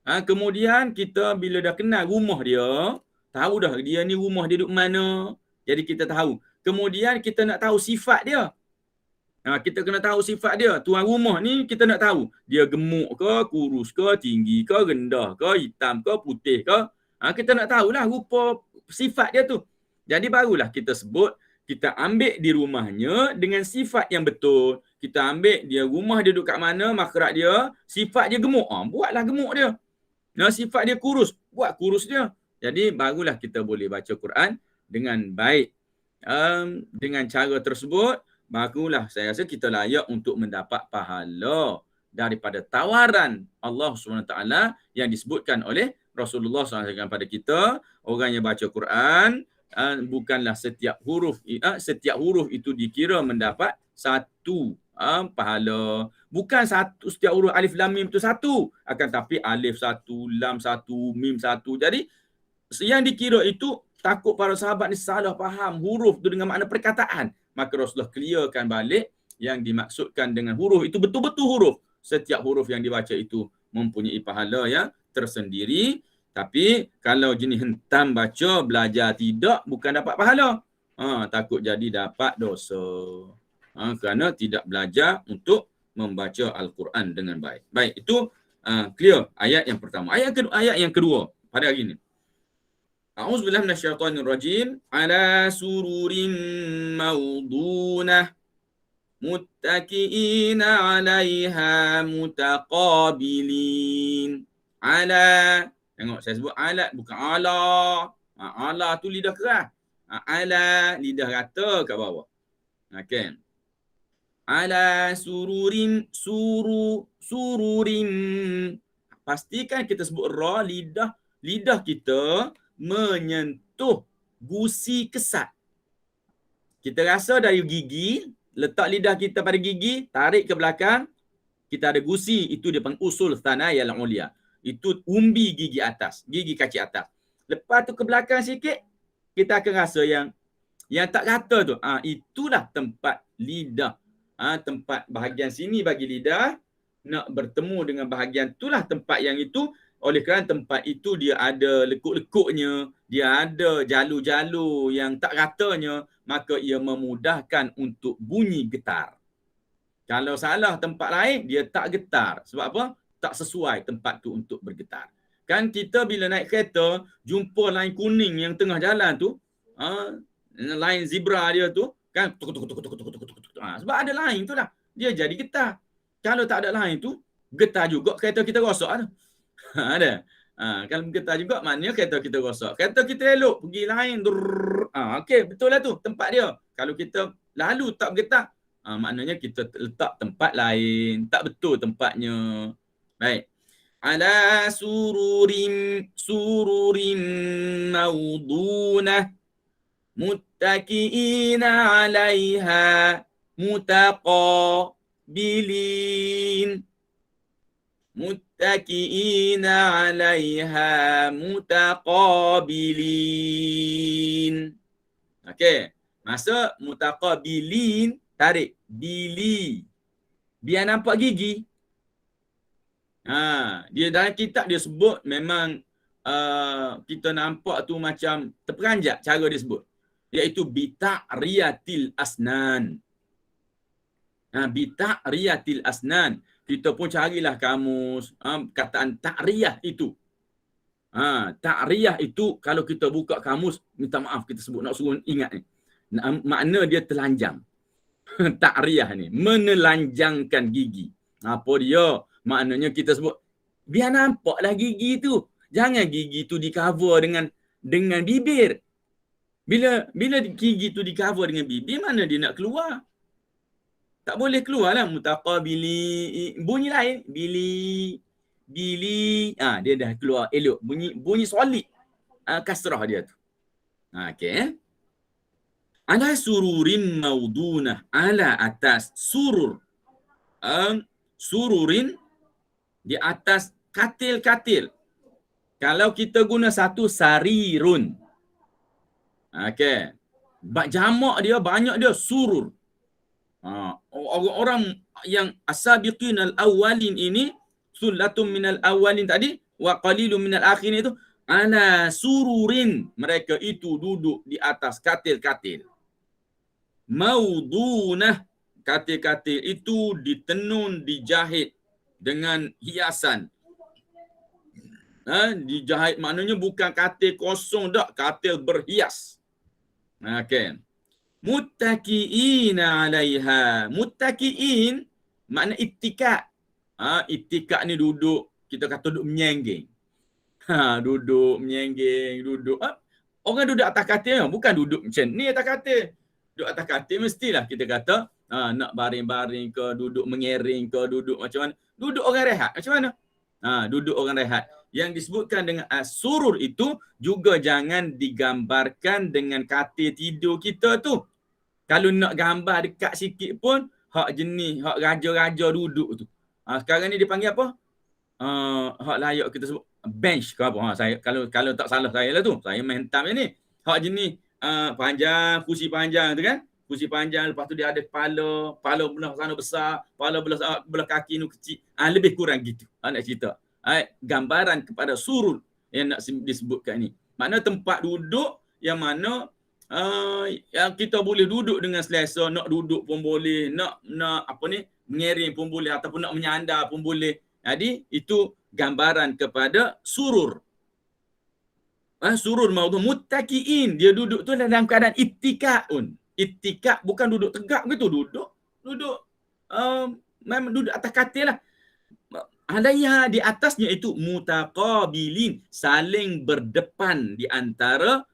Kemudian kita bila dah kenal rumah dia, tahu dah dia ni rumah dia duduk mana. Jadi kita tahu. Kemudian kita nak tahu sifat dia. Kita kena tahu sifat dia. Tuan rumah ni kita nak tahu. Dia gemuk ke, kurus ke, tinggi ke, rendah ke, hitam ke, putih ke. Kita nak tahulah rupa sifat dia tu. Jadi barulah kita sebut, kita ambil di rumahnya dengan sifat yang betul. Kita ambil dia rumah dia duduk kat mana, makhraj dia, sifat dia gemuk. Buatlah gemuk dia. Sifat dia kurus, buat kurus dia. Jadi barulah kita boleh baca Quran dengan baik. Dengan cara tersebut, barulah saya rasa kita layak untuk mendapat pahala daripada tawaran Allah SWT yang disebutkan oleh Rasulullah SAW kepada kita. Orang yang baca Quran, bukanlah setiap huruf itu dikira mendapat satu pahala. Bukan setiap huruf alif lam mim itu satu, akan tapi alif satu, lam satu, mim satu. Jadi yang dikira itu, takut para sahabat ni salah faham huruf tu dengan makna perkataan. Maka Rasulullah clearkan balik yang dimaksudkan dengan huruf itu betul-betul huruf. Setiap huruf yang dibaca itu mempunyai pahala yang tersendiri. Tapi kalau jenis hentam baca, belajar tidak, bukan dapat pahala. Takut jadi dapat dosa. Kerana tidak belajar untuk membaca Al-Quran dengan baik. Baik, itu clear ayat yang pertama. Ayat yang kedua pada hari ini. A'udzubillahi minasyaitonirrajim. Ala sururin mawdunah muttaqiina 'alaiha mutaqabilin. Ala, tengok saya sebut ala bukan ala. Ala tu lidah keras. Ala lidah rata kat bawah. Okey. Ala sururin sururin. Pastikan kita sebut ra, lidah kita menyentuh gusi kesat. Kita rasa dari gigi, letak lidah kita pada gigi, tarik ke belakang, kita ada gusi, itu dia panggil usul thanaya al-ulia. Itu umbi gigi atas, gigi kaki atas. Lepas tu ke belakang sikit, kita akan rasa yang tak rata tu. Itulah tempat lidah. Tempat bahagian sini bagi lidah, nak bertemu dengan bahagian itulah tempat yang itu. Oleh kerana tempat itu dia ada lekuk-lekuknya, dia ada jalur-jalur yang tak ratanya, maka ia memudahkan untuk bunyi getar. Kalau salah tempat lain, dia tak getar. Sebab apa? Tak sesuai tempat tu untuk bergetar. Kan kita bila naik kereta, jumpa lain kuning yang tengah jalan tu, lain zebra dia tu, kan, sebab ada lain tu lah. Dia jadi getar. Kalau tak ada lain tu, getar juga kereta kita rosak tu. Ada. Kalau getar juga, maknanya kereta kita rosak. Kereta kita elok, pergi lain. Okey, betul lah tu tempat dia. Kalau kita lalu tak bergetar, maknanya kita letak tempat lain. Tak betul tempatnya. Baik. Ala sururim maudunah muttaki'ina 'alaiha mutaqabilin. Muttaki'ina 'alaiha mutaqabilin. Okey. Masa mutaqabilin, tarik bili. Biar nampak gigi. Dia dalam kitab dia sebut memang kita nampak tu macam terperanjat cara dia sebut. Iaitu bita'riyatil asnan. Bita'riyatil asnan. Kita pun carilah kamus kataan ta'riyah itu. Ta'riyah itu kalau kita buka kamus, minta maaf kita sebut, nak suruh ingat ni. Makna dia telanjang. Ta'riyah ni, menelanjangkan gigi. Apa dia? Maknanya kita sebut, biar nampaklah gigi tu. Jangan gigi tu di cover dengan bibir. Bila gigi tu di cover dengan bibir, mana dia nak keluar? Tak boleh keluar lah. Mutaqabili. Bunyi lain. Bili. Dia dah keluar elok. Bunyi solid. Kasrah dia tu. Okey. Ala sururin maudunah. Ala atas. Surur. Sururin. Di atas katil-katil. Kalau kita guna satu, sarirun. Okey. Jamak dia, banyak dia. Surur. Orang-orang yang as-sabiqin al-awwalin ini, sullatun minal awwalin tadi, wa qalilun minal akhirin itu, ala sururin. Mereka itu duduk di atas katil-katil. Maudunah. Katil-katil itu ditenun, dijahit dengan hiasan. Dijahit maknanya bukan katil kosong dak, katil berhias. Okey. Muttaki'ina 'alaiha. Muttaki'in makna ittika'. Ittika' ni duduk, kita kata duduk menyenggeng. Duduk menyenggeng, duduk. Orang duduk atas katil, bukan duduk macam ni atas katil. Duduk atas katil mestilah kita kata nak baring-baring ke, duduk mengering ke, duduk macam mana? Duduk orang rehat macam mana? Duduk orang rehat. Yang disebutkan dengan surur itu juga jangan digambarkan dengan katil tidur kita tu. Kalau nak gambar dekat sikit pun, hak jenis, hak raja-raja duduk tu. Sekarang ni dipanggil apa? Hak layak kita sebut bench ke apa. Saya kalau tak salah saya lah tu. Saya main hentam ni. Hak jenis panjang, kursi panjang tu kan. Kursi panjang, lepas tu dia ada kepala belah sana besar, kepala belah kaki ni kecil. Lebih kurang gitu. Nak cerita. Gambaran kepada surur yang nak disebutkan ni. Makna tempat duduk yang mana yang kita boleh duduk dengan selesa, nak duduk pun boleh, nak mengering pun boleh, ataupun nak menyandar pun boleh. Jadi itu gambaran kepada surur. Surur maudhu muttaki'in, dia duduk tu dalam keadaan ittika'un. Ittika' bukan duduk tegak begitu, duduk memang duduk atas katil lah. Alaiha, di atasnya itu mutaqabilin, saling berdepan di antara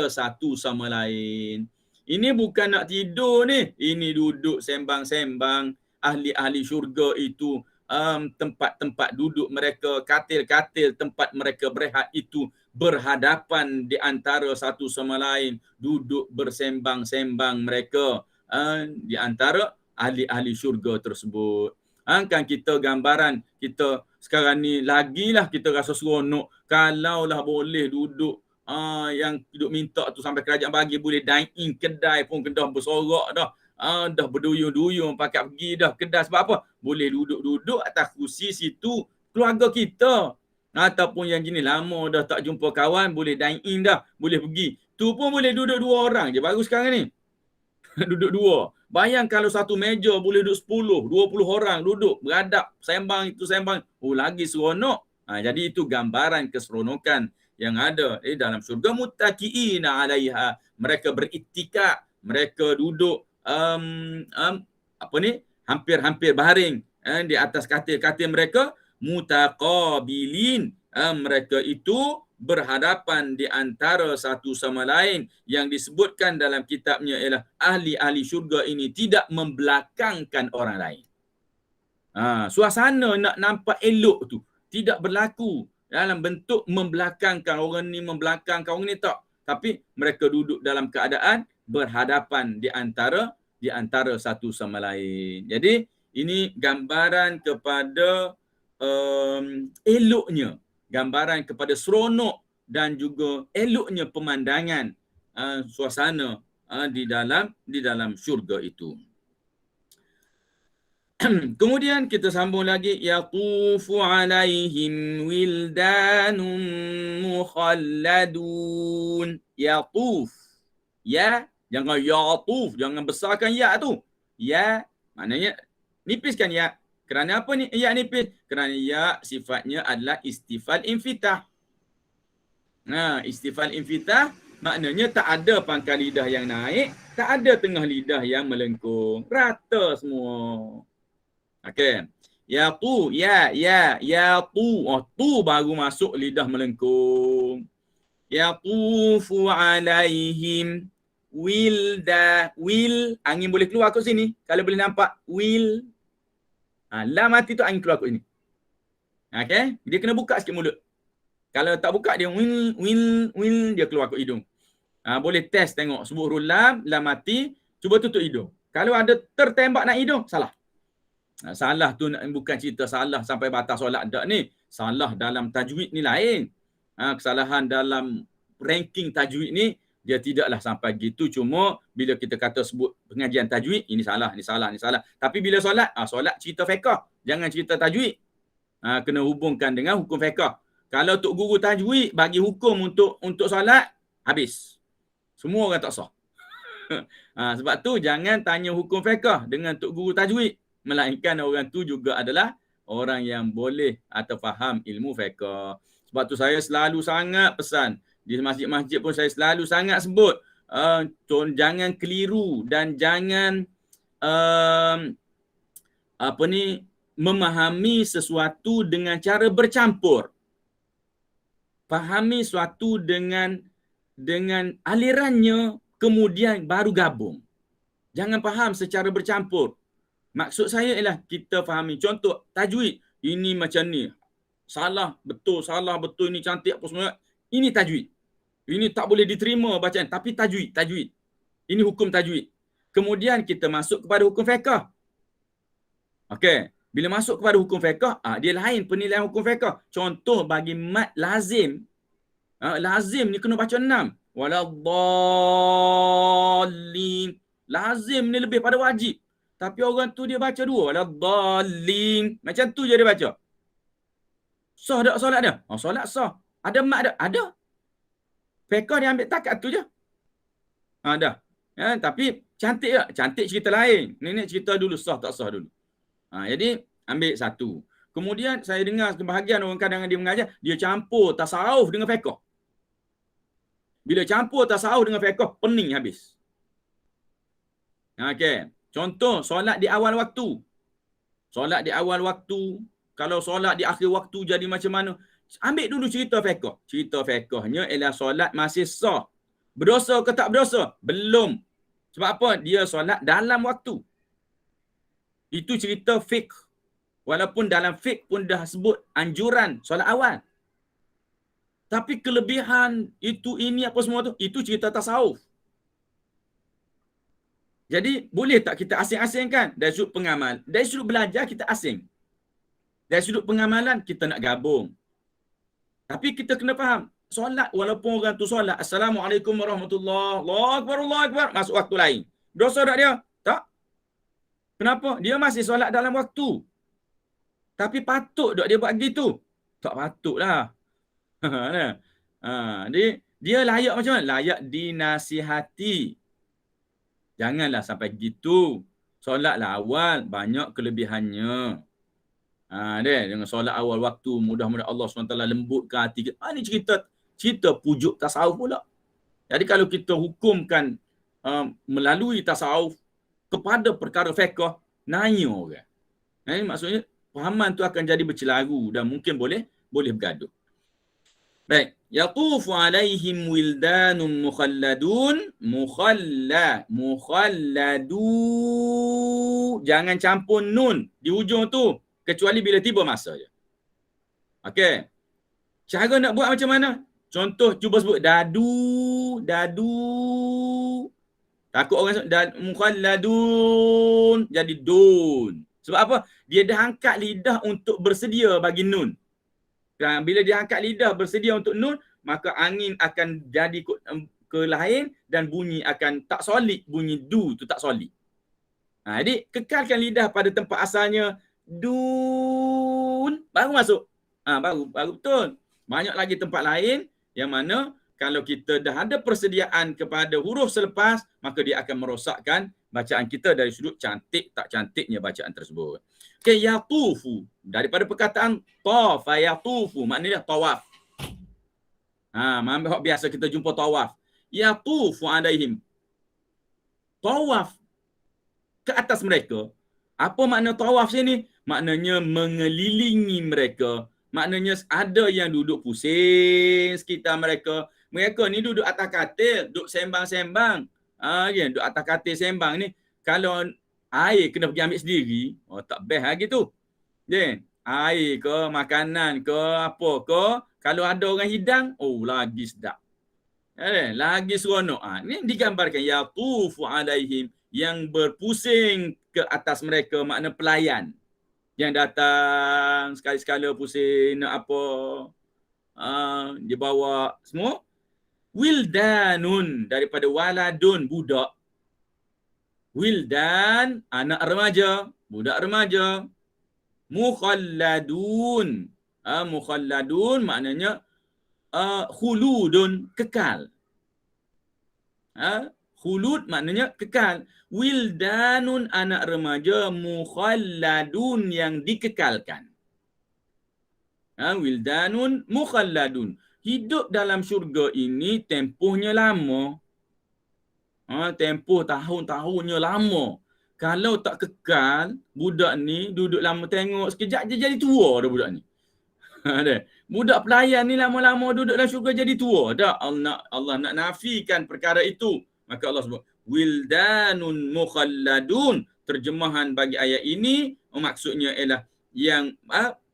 satu sama lain. Ini bukan nak tidur ni. Ini duduk sembang-sembang. Ahli-ahli syurga itu tempat-tempat duduk mereka, katil-katil tempat mereka berehat itu berhadapan di antara satu sama lain. Duduk bersembang-sembang mereka di antara ahli-ahli syurga tersebut. Kan kita gambaran kita sekarang ni lagilah kita rasa seronok kalaulah boleh duduk yang duduk minta tu sampai kerajaan bagi boleh dine in kedai pun kedah bersorak dah. Dah berduyun-duyun pakai pergi dah kedai. Sebab apa? Boleh duduk-duduk atas kursi situ keluarga kita. Ataupun yang gini lama dah tak jumpa kawan, boleh dine in dah, boleh pergi. Tu pun boleh duduk 2 orang je baru sekarang ni. Duduk 2. Bayang kalau satu meja boleh duduk 10, 20 orang duduk beradab, sembang itu sembang. Oh, lagi seronok. Jadi itu gambaran keseronokan yang ada dalam syurga. Muttaqiina 'alaiha. Mereka beriktikaf, mereka duduk hampir-hampir baring di atas katil-katil mereka. Mutaqabilin. Mereka itu berhadapan di antara satu sama lain. Yang disebutkan dalam kitabnya ialah ahli-ahli syurga ini tidak membelakangkan orang lain. Suasana nak nampak elok tu tidak berlaku dalam bentuk membelakangkan orang ni, membelakangkan orang ni, tak. Tapi mereka duduk dalam keadaan berhadapan di antara satu sama lain. Jadi ini gambaran kepada eloknya, gambaran kepada seronok dan juga eloknya pemandangan suasana di dalam syurga itu. Kemudian kita sambung lagi, yatufu alaihim wildanun mukhalladun. Yatuf. Ya, jangan yatuf, jangan besarkan ya tu. Ya maknanya nipiskan ya. Kerana apa ni ya nipis? Kerana ya sifatnya adalah istifal infitah. Istifal infitah maknanya tak ada pangkal lidah yang naik, tak ada tengah lidah yang melengkung. Rata semua. Okey. Ya tu, ya tu. Tu baru masuk lidah melengkung. Ya tufu alaihim wil, angin boleh keluar kat sini. Kalau boleh nampak wil. Lam mati tu angin keluar kat sini. Okey, dia kena buka sikit mulut. Kalau tak buka dia wil dia keluar kat hidung. Boleh test tengok sebut huruf lam mati, cuba tutup hidung. Kalau ada tertembak nak hidung, salah. Salah tu bukan cerita salah sampai batas solat dak ni. Salah dalam tajwid ni lain. Kesalahan dalam ranking tajwid ni dia tidaklah sampai gitu. Cuma bila kita kata sebut pengajian tajwid, ini salah. Tapi bila solat, solat cerita fiqh, jangan cerita tajwid. Kena hubungkan dengan hukum fiqh. Kalau tok guru tajwid bagi hukum untuk solat, habis. Semua orang tak sah. Sebab tu jangan tanya hukum fiqh dengan tok guru tajwid, melainkan orang tu juga adalah orang yang boleh atau faham ilmu fiqh. Sebab tu saya selalu sangat pesan, di masjid-masjid pun saya selalu sangat sebut, jangan keliru dan jangan memahami sesuatu dengan cara bercampur. Fahami sesuatu dengan alirannya, kemudian baru gabung. Jangan faham secara bercampur. Maksud saya ialah kita fahami. Contoh, tajwid. Ini macam ni. Salah betul, ini cantik apa semua. Ini tajwid. Ini tak boleh diterima bacaan. Tapi tajwid. Ini hukum tajwid. Kemudian kita masuk kepada hukum fiqh. Okey. Bila masuk kepada hukum fiqh, dia lain penilaian hukum fiqh. Contoh bagi mad lazim. Lazim ni kena baca 6. Waladhdallin. Lazim ni lebih pada wajib. Tapi orang tu dia baca 2. Waladhdallin. Macam tu je dia baca. Sah tak solat dia? Solat sah. Ada mat tak? Ada. Fiqh dia ambil takat tu je. Dah. Tapi cantik tak? Cantik cerita lain. Nenek cerita dulu sah tak sah dulu. Jadi ambil satu. Kemudian saya dengar sebahagian orang kadang dia mengajar, dia campur tasawuf dengan fiqh. Bila campur tasawuf dengan fiqh, pening habis. Okey. Contoh, solat di awal waktu. Solat di awal waktu. Kalau solat di akhir waktu jadi macam mana? Ambil dulu cerita fiqh. Cerita fiqhnya ialah solat masih sah. Berdosa ke tak berdosa? Belum. Sebab apa? Dia solat dalam waktu. Itu cerita fiqh. Walaupun dalam fiqh pun dah sebut anjuran solat awal. Tapi kelebihan itu, ini, apa semua tu, itu cerita tasawuf. Jadi, boleh tak kita asing-asingkan? Dari sudut pengamal. Dari sudut belajar, kita asing. Dari sudut pengamalan, kita nak gabung. Tapi kita kena faham. Solat, walaupun orang tu solat, Assalamualaikum warahmatullahi wabarakatuh, Allahu Akbar, Allahu Akbar, masuk waktu lain. Dosa tak dia? Tak. Kenapa? Dia masih solat dalam waktu. Tapi patut tak dia buat gitu? Tak patutlah. Dia layak macam mana? Layak dinasihati. Janganlah sampai gitu. Solatlah awal, banyak kelebihannya. Dengan solat awal waktu, mudah-mudahan Allah SWT lembutkan hati kita. Ini cerita pujuk tasawuf pula. Jadi kalau kita hukumkan melalui tasawuf kepada perkara fiqh, nanya orang. Ini maksudnya fahaman tu akan jadi bercelaru dan mungkin boleh bergaduh. Baik, yatufu alaihim wildanun mukhalladun, mukhalladu. Jangan campur nun di hujung tu kecuali bila tiba masa je. Okey. Cara nak buat macam mana? Contoh cuba sebut dadu. Takut orang sebut mukhalladun jadi dun. Sebab apa? Dia dah angkat lidah untuk bersedia bagi nun. Dan bila dia angkat lidah bersedia untuk nun, maka angin akan jadi ke lain dan bunyi akan tak solid, bunyi du tu tak solid. Jadi kekalkan lidah pada tempat asalnya dun, baru masuk. Baru betul. Banyak lagi tempat lain yang mana kalau kita dah ada persediaan kepada huruf selepas, maka dia akan merosakkan bacaan kita dari sudut cantik tak cantiknya bacaan tersebut. Okey, yatufu. Daripada perkataan tafa yatufu, maknanya tawaf. Biasa kita jumpa tawaf. Yatufu alaihim. Tawaf ke atas mereka. Apa makna tawaf sini? Maknanya mengelilingi mereka. Maknanya ada yang duduk pusing sekitar mereka. Mereka ni duduk atas katil, duduk sembang-sembang. Duduk atas katil sembang ni. Kalau air kena pergi ambil sendiri, tak best lagi tu. Air ke, makanan ke, apa ke. Kalau ada orang hidang, lagi sedap. Lagi seronok. Ni digambarkan yatufu alaihim, yang berpusing ke atas mereka, makna pelayan. Yang datang sekali-sekala pusing nak apa. Dia bawa semua. Wildanun, daripada waladun, budak. Wildan, anak remaja, budak remaja. Mukhalladun. Mukhalladun maknanya khuludun, kekal. Khulud maknanya kekal. Wildanun, anak remaja, mukhalladun, yang dikekalkan. Wildanun mukhalladun. Hidup dalam syurga ini tempohnya lama. Tempoh tahun-tahunnya lama. Kalau tak kekal, budak ni duduk lama tengok sekejap je jadi tua dah budak ni. Budak pelayan ni lama-lama duduk dalam syurga jadi tua. Allah nak nafikan perkara itu. Maka Allah sebut wildanun mukhalladun. Terjemahan bagi ayat ini maksudnya ialah yang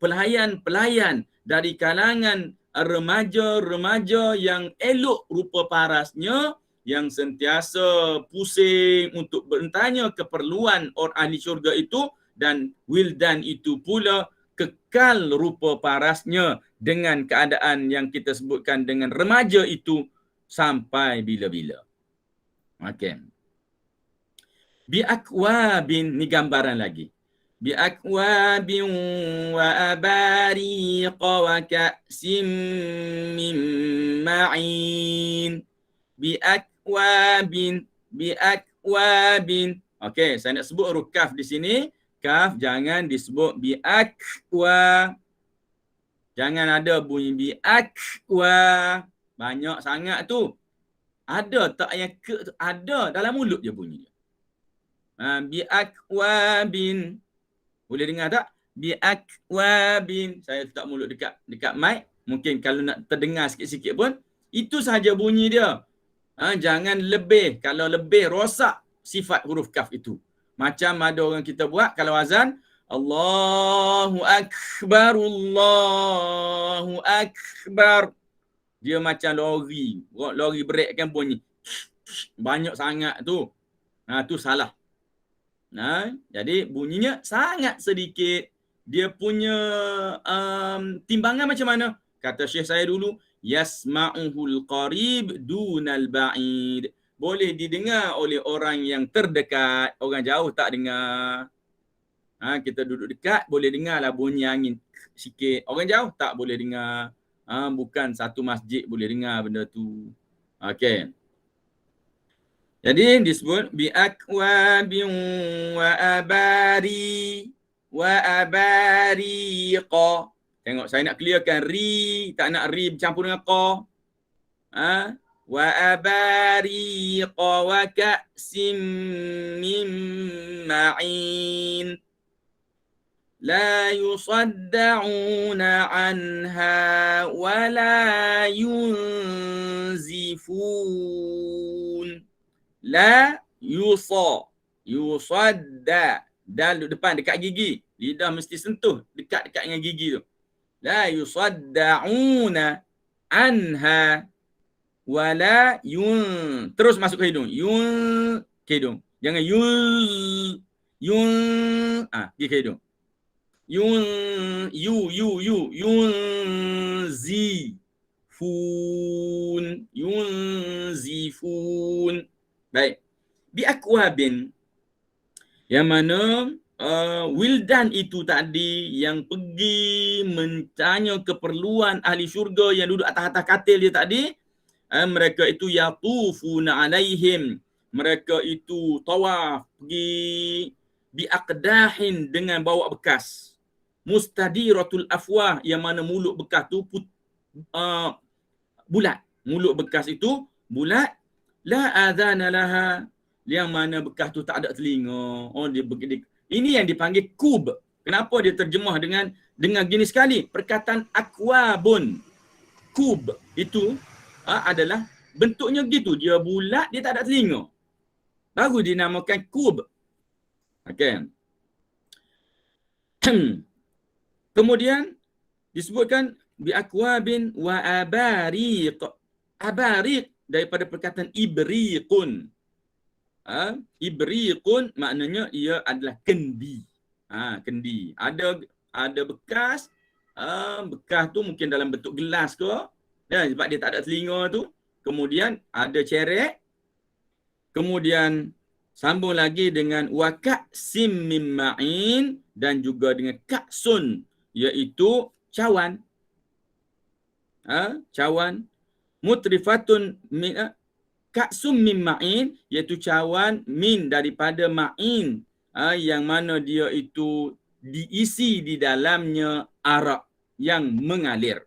pelayan dari kalangan remaja-remaja yang elok rupa parasnya, yang sentiasa pusing untuk bertanya keperluan orang ahli syurga itu, dan wildan itu pula kekal rupa parasnya dengan keadaan yang kita sebutkan dengan remaja itu sampai bila-bila. Okey. Biakwabin, ni gambaran lagi. Biakwabin wa abariq wa ka'sim min ma'in. Biakwabin. Okey, saya nak sebut huruf kaf di sini. Kaf jangan disebut biakwa. Jangan ada bunyi biakwa. Banyak sangat tu. Ada tak yang ke tu? Ada dalam mulut je bunyi. Biakwabin. Boleh dengar tak? Biakwabin. Saya letak mulut dekat mic. Mungkin kalau nak terdengar sikit-sikit pun, itu sahaja bunyi dia. Jangan lebih. Kalau lebih, rosak sifat huruf kaf itu. Macam ada orang kita buat kalau azan, Allahu Akbar, Allahu Akbar. Dia macam lori brek kan bunyi. Banyak sangat tu. Tu salah. Jadi bunyinya sangat sedikit. Dia punya timbangan macam mana? Kata Syekh saya dulu, yasma'uhul qarib dunal ba'id. boleh didengar oleh orang yang terdekat, orang jauh tak dengar. Kita duduk dekat boleh dengar lah bunyi angin sikit. Orang jauh tak boleh dengar. Bukan satu masjid boleh dengar benda tu. Okey. Jadi disebut bi akwabin wa abariqa. Tengok saya nak clearkan ri, tak nak ri bercampur dengan qa. Wa abariqa wa ka'sim min ma'in. لا يصدعون عنها ولا ينزفون. La yusadda. Dal depan dekat gigi. Lidah mesti sentuh dekat-dekat dengan gigi tu. La yusaddauna anha wala terus masuk ke hidung. Ke hidung. Jangan pergi ke hidung. Yunzifun. Baik. Bi akwabin, yang mana wildan itu tadi yang pergi mencanya keperluan ahli syurga yang duduk atas-atas katil dia tadi, mereka itu yatufuna alaihim, mereka itu tawaf, pergi bi aqdahin dengan bawa bekas, mustadiratul afwah, yang mana mulut bekas tu bulat, mulut bekas itu bulat, la adhana laha, yang mana bekas tu tak ada telinga. Ini yang dipanggil kub. Kenapa dia terjemah dengan gini sekali? Perkataan akwabun, kub itu adalah bentuknya gitu, dia bulat, dia tak ada telinga, baru dinamakan kub. Okey. Kemudian disebutkan bi akwabin wa abariq. Abariq daripada perkataan ibriqun. Ibriqun maknanya ia adalah kendi. Kendi. Ada bekas, bekas tu mungkin dalam bentuk gelas ke, sebab dia tak ada telinga tu. Kemudian ada cerek. Kemudian sambung lagi dengan wa ka'sim min ma'in, dan juga dengan ka'sun, iaitu cawan. Cawan. Mutrifatun min ka'sum min ma'in, iaitu cawan min daripada ma'in, yang mana dia itu diisi di dalamnya arak yang mengalir.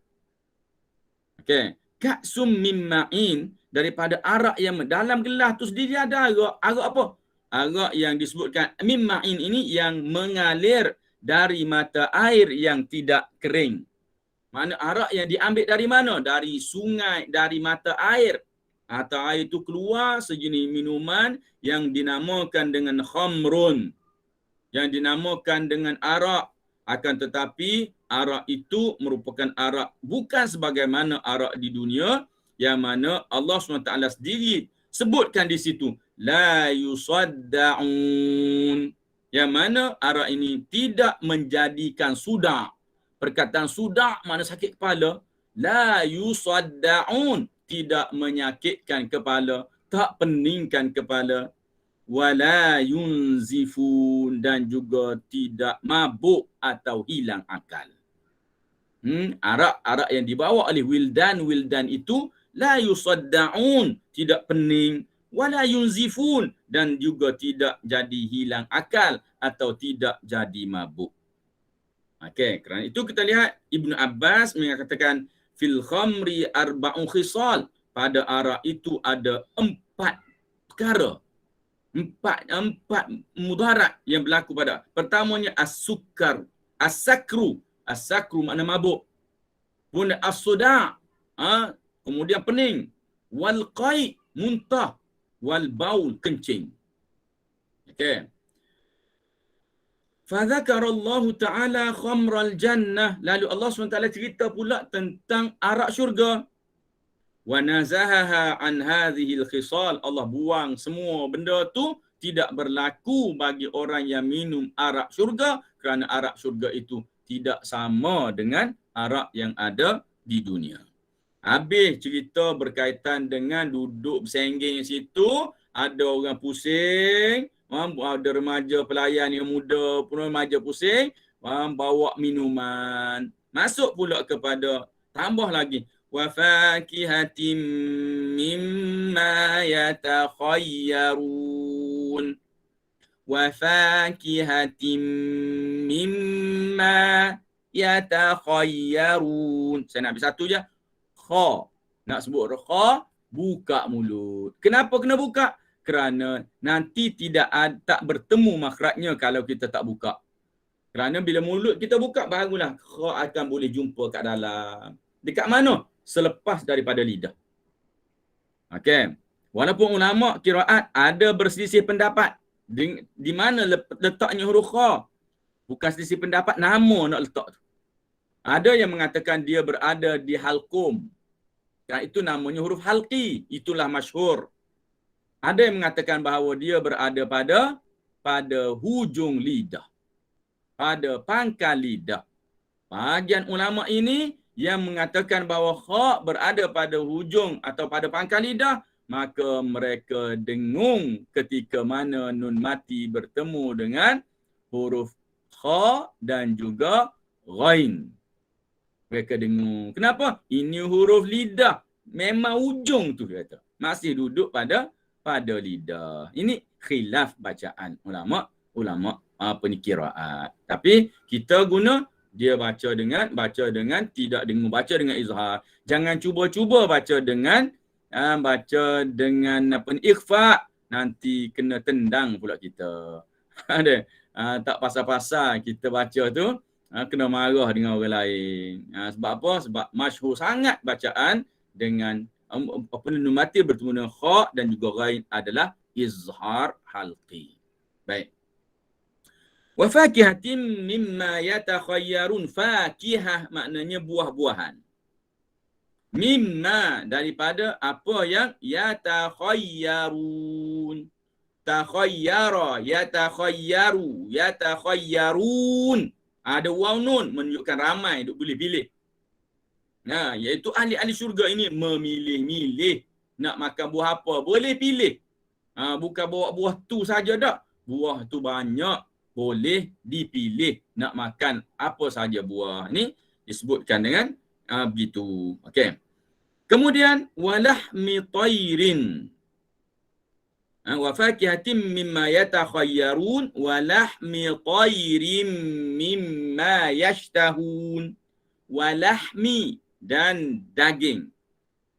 Okey, ka'sum min ma'in, daripada arak yang dalam gelas tu sendiri ada arak. Arak apa? Arak yang disebutkan min ma'in ini yang mengalir dari mata air yang tidak kering. Mana arak yang diambil dari mana? Dari sungai, dari mata air. Mata air itu keluar sejenis minuman yang dinamakan dengan khamrun, yang dinamakan dengan arak. Akan tetapi arak itu merupakan arak bukan sebagaimana arak di dunia, yang mana Allah SWT sendiri sebutkan di situ la yusaddaun, yang mana arak ini tidak menjadikan sudak. Perkataan sudak mana sakit kepala, la yusaddaun, tidak menyakitkan kepala, tak peningkan kepala, wala yunzifun, dan juga tidak mabuk atau hilang akal. Arak-arak yang dibawa oleh wildan itu la yusaddaun, tidak pening, wala yunzifun, dan juga tidak jadi hilang akal atau tidak jadi mabuk. Okey, kerana itu kita lihat Ibnu Abbas mengatakan fil khamri arba'un khisal, pada arak itu ada 4 perkara, 4 mudarat yang berlaku pada. Pertamanya as-sukar, as-sakru makna mabuk. Kemudian as-suda', kemudian pening, wal qai, muntah, wal baul, kencing. Okey. Fadzakarallahu ta'ala khamral jannah, lalu Allah SWT cerita pula tentang arak syurga. Wa nazahaha an hadhil khisal, Allah buang semua benda tu, tidak berlaku bagi orang yang minum arak syurga, kerana arak syurga itu tidak sama dengan arak yang ada di dunia. Habis cerita berkaitan dengan duduk bersenggeng situ, ada orang pusing, ada remaja pelayan yang muda pun remaja pusing, bawa minuman. Masuk pula kepada, tambah lagi, wa fakihatim mimma yatakhayyarun. Wa fakihatim mimma yatakhayyarun. Saya nak habis satu je. Kha. Nak sebut kha, buka mulut. Kenapa kena buka? Kerana nanti tak bertemu makhrajnya kalau kita tak buka. Kerana bila mulut kita buka, barulah kha akan boleh jumpa kat dalam. Dekat mana? Selepas daripada lidah. Okey. Walaupun ulama qiraat ada berselisih pendapat di mana letaknya huruf kha. Bukan selisih pendapat, nama nak letak tu. Ada yang mengatakan dia berada di halqum. Itu namanya huruf halqi. Itulah masyhur. Ada yang mengatakan bahawa dia berada pada hujung lidah. Pada pangkal lidah. Bahagian ulama ini yang mengatakan bahawa kha berada pada hujung atau pada pangkal lidah, maka mereka dengung ketika mana nun mati bertemu dengan huruf kha dan juga ghain. Mereka dengung. Kenapa? Ini huruf lidah. Memang ujung tu dia kata. Masih duduk pada lidah. Ini khilaf bacaan ulama qiraat. Tapi kita guna dia baca dengan tidak dengung, baca dengan izhar. Jangan cuba-cuba baca dengan ikhfa, nanti kena tendang pula kita. Ada tak pasal-pasal kita baca tu kena marah dengan orang lain. Sebab apa? Sebab masyhur sangat bacaan dengan nun mati bertemu dengan kha dan juga ghain adalah izhar halqi. Baik. Wa fakihatin mimma yatakhayyarun. Fakihah maknanya buah-buahan. Mimma daripada apa yang yatakhayyarun. Takhayyara, yatakhayyarun. Ada waw nun menunjukkan ramai duk boleh pilih. Nah, iaitu ahli-ahli syurga ini memilih-milih nak makan buah apa, boleh pilih. Bukan bawa buah tu saja dak. Buah tu banyak, boleh dipilih nak makan apa saja buah. Ni disebutkan dengan begitu. Okey. Kemudian walahmi tayrin. Wa fakihatin mimma yatakhayyarun wa lahmi tayrin mimma yashtahun. Wa lahmi dan daging.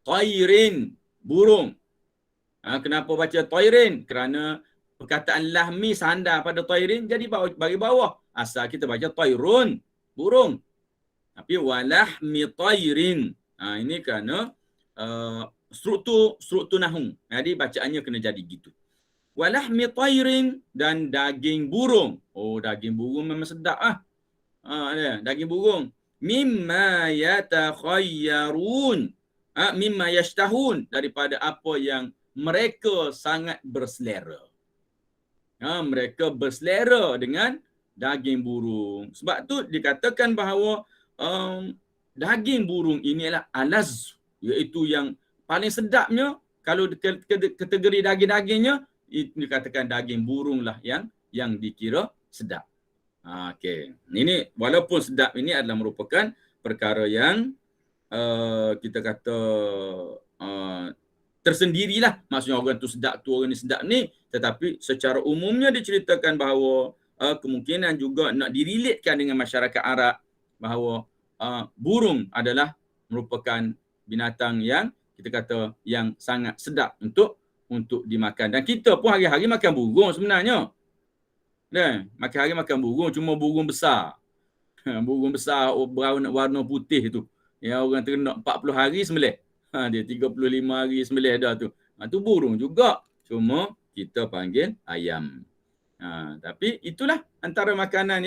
Tayrin, burung. Kenapa baca tayrin? Kerana perkataan lahmi sandar pada tayrin jadi bagi bawah. Asal kita baca tayrun, burung. Tapi wa lahmi tayrin. Ini kerana struktur nahwu. Jadi bacaannya kena jadi gitu. Walahmi tayrin dan daging burung. Oh, daging burung memang sedap daging burung. Mimma yatakhayyarun. Mimma yashtahun, daripada apa yang mereka sangat berselera. Mereka berselera dengan daging burung. Sebab tu dikatakan bahawa daging burung ini adalah alaz, iaitu yang paling sedapnya. Kalau kategori daging-dagingnya, itu dikatakan daging burung lah yang dikira sedap. Okey. Ini walaupun sedap ini adalah merupakan perkara yang kita kata tersendirilah. Maksudnya orang tu sedap tu, orang ni sedap ni. Tetapi secara umumnya diceritakan bahawa kemungkinan juga nak direlatekan dengan masyarakat Arab bahawa burung adalah merupakan binatang yang kita kata yang sangat sedap untuk dimakan. Dan kita pun hari-hari makan burung sebenarnya. Makan hari makan burung, cuma burung besar. Burung besar warna putih tu. Ya, orang ternak 40 hari sembelih. Dia 35 hari sembelih dah tu. Tu burung juga. Cuma kita panggil ayam. Tapi itulah antara makanan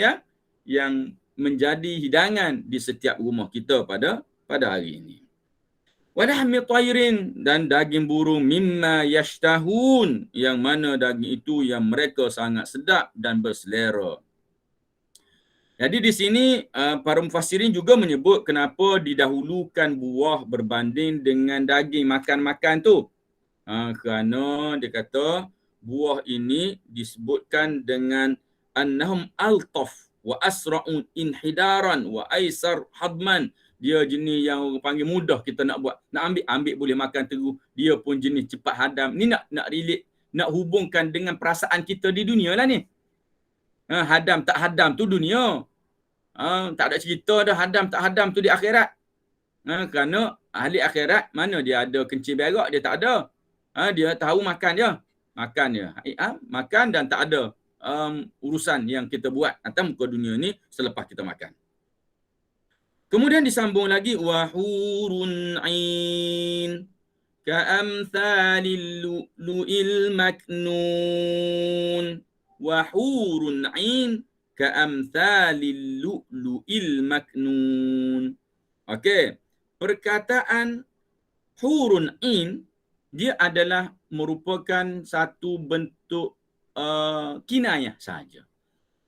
yang menjadi hidangan di setiap rumah kita pada hari ini. Walahmi tayrin, dan daging burung mimma yashtahun, yang mana daging itu yang mereka sangat sedap dan berselera. Jadi di sini para mufassirin juga menyebut kenapa didahulukan buah berbanding dengan daging makan-makan tu. Kerana dia kata buah ini disebutkan dengan annahum altaf wa asra'u inhidaran wa aisar hadman. Dia jenis yang orang panggil mudah kita nak buat. Nak ambil boleh makan terus. Dia pun jenis cepat hadam. Ni nak relate, nak hubungkan dengan perasaan kita di dunia lah ni. Hadam tak hadam tu dunia. Tak ada cerita dah hadam tak hadam tu di akhirat. Kerana ahli akhirat mana dia ada kencing berak, dia tak ada. Dia tahu makan je. Makan je. Makan dan tak ada urusan yang kita buat atas muka dunia ni selepas kita makan. Kemudian disambung lagi wahurun ain ka'amthalil lu'lu'il maknun. Wahurun ain ka'amthalil lu'lu'il maknun. Okey, perkataan hurun ain dia adalah merupakan satu bentuk kinayah saja.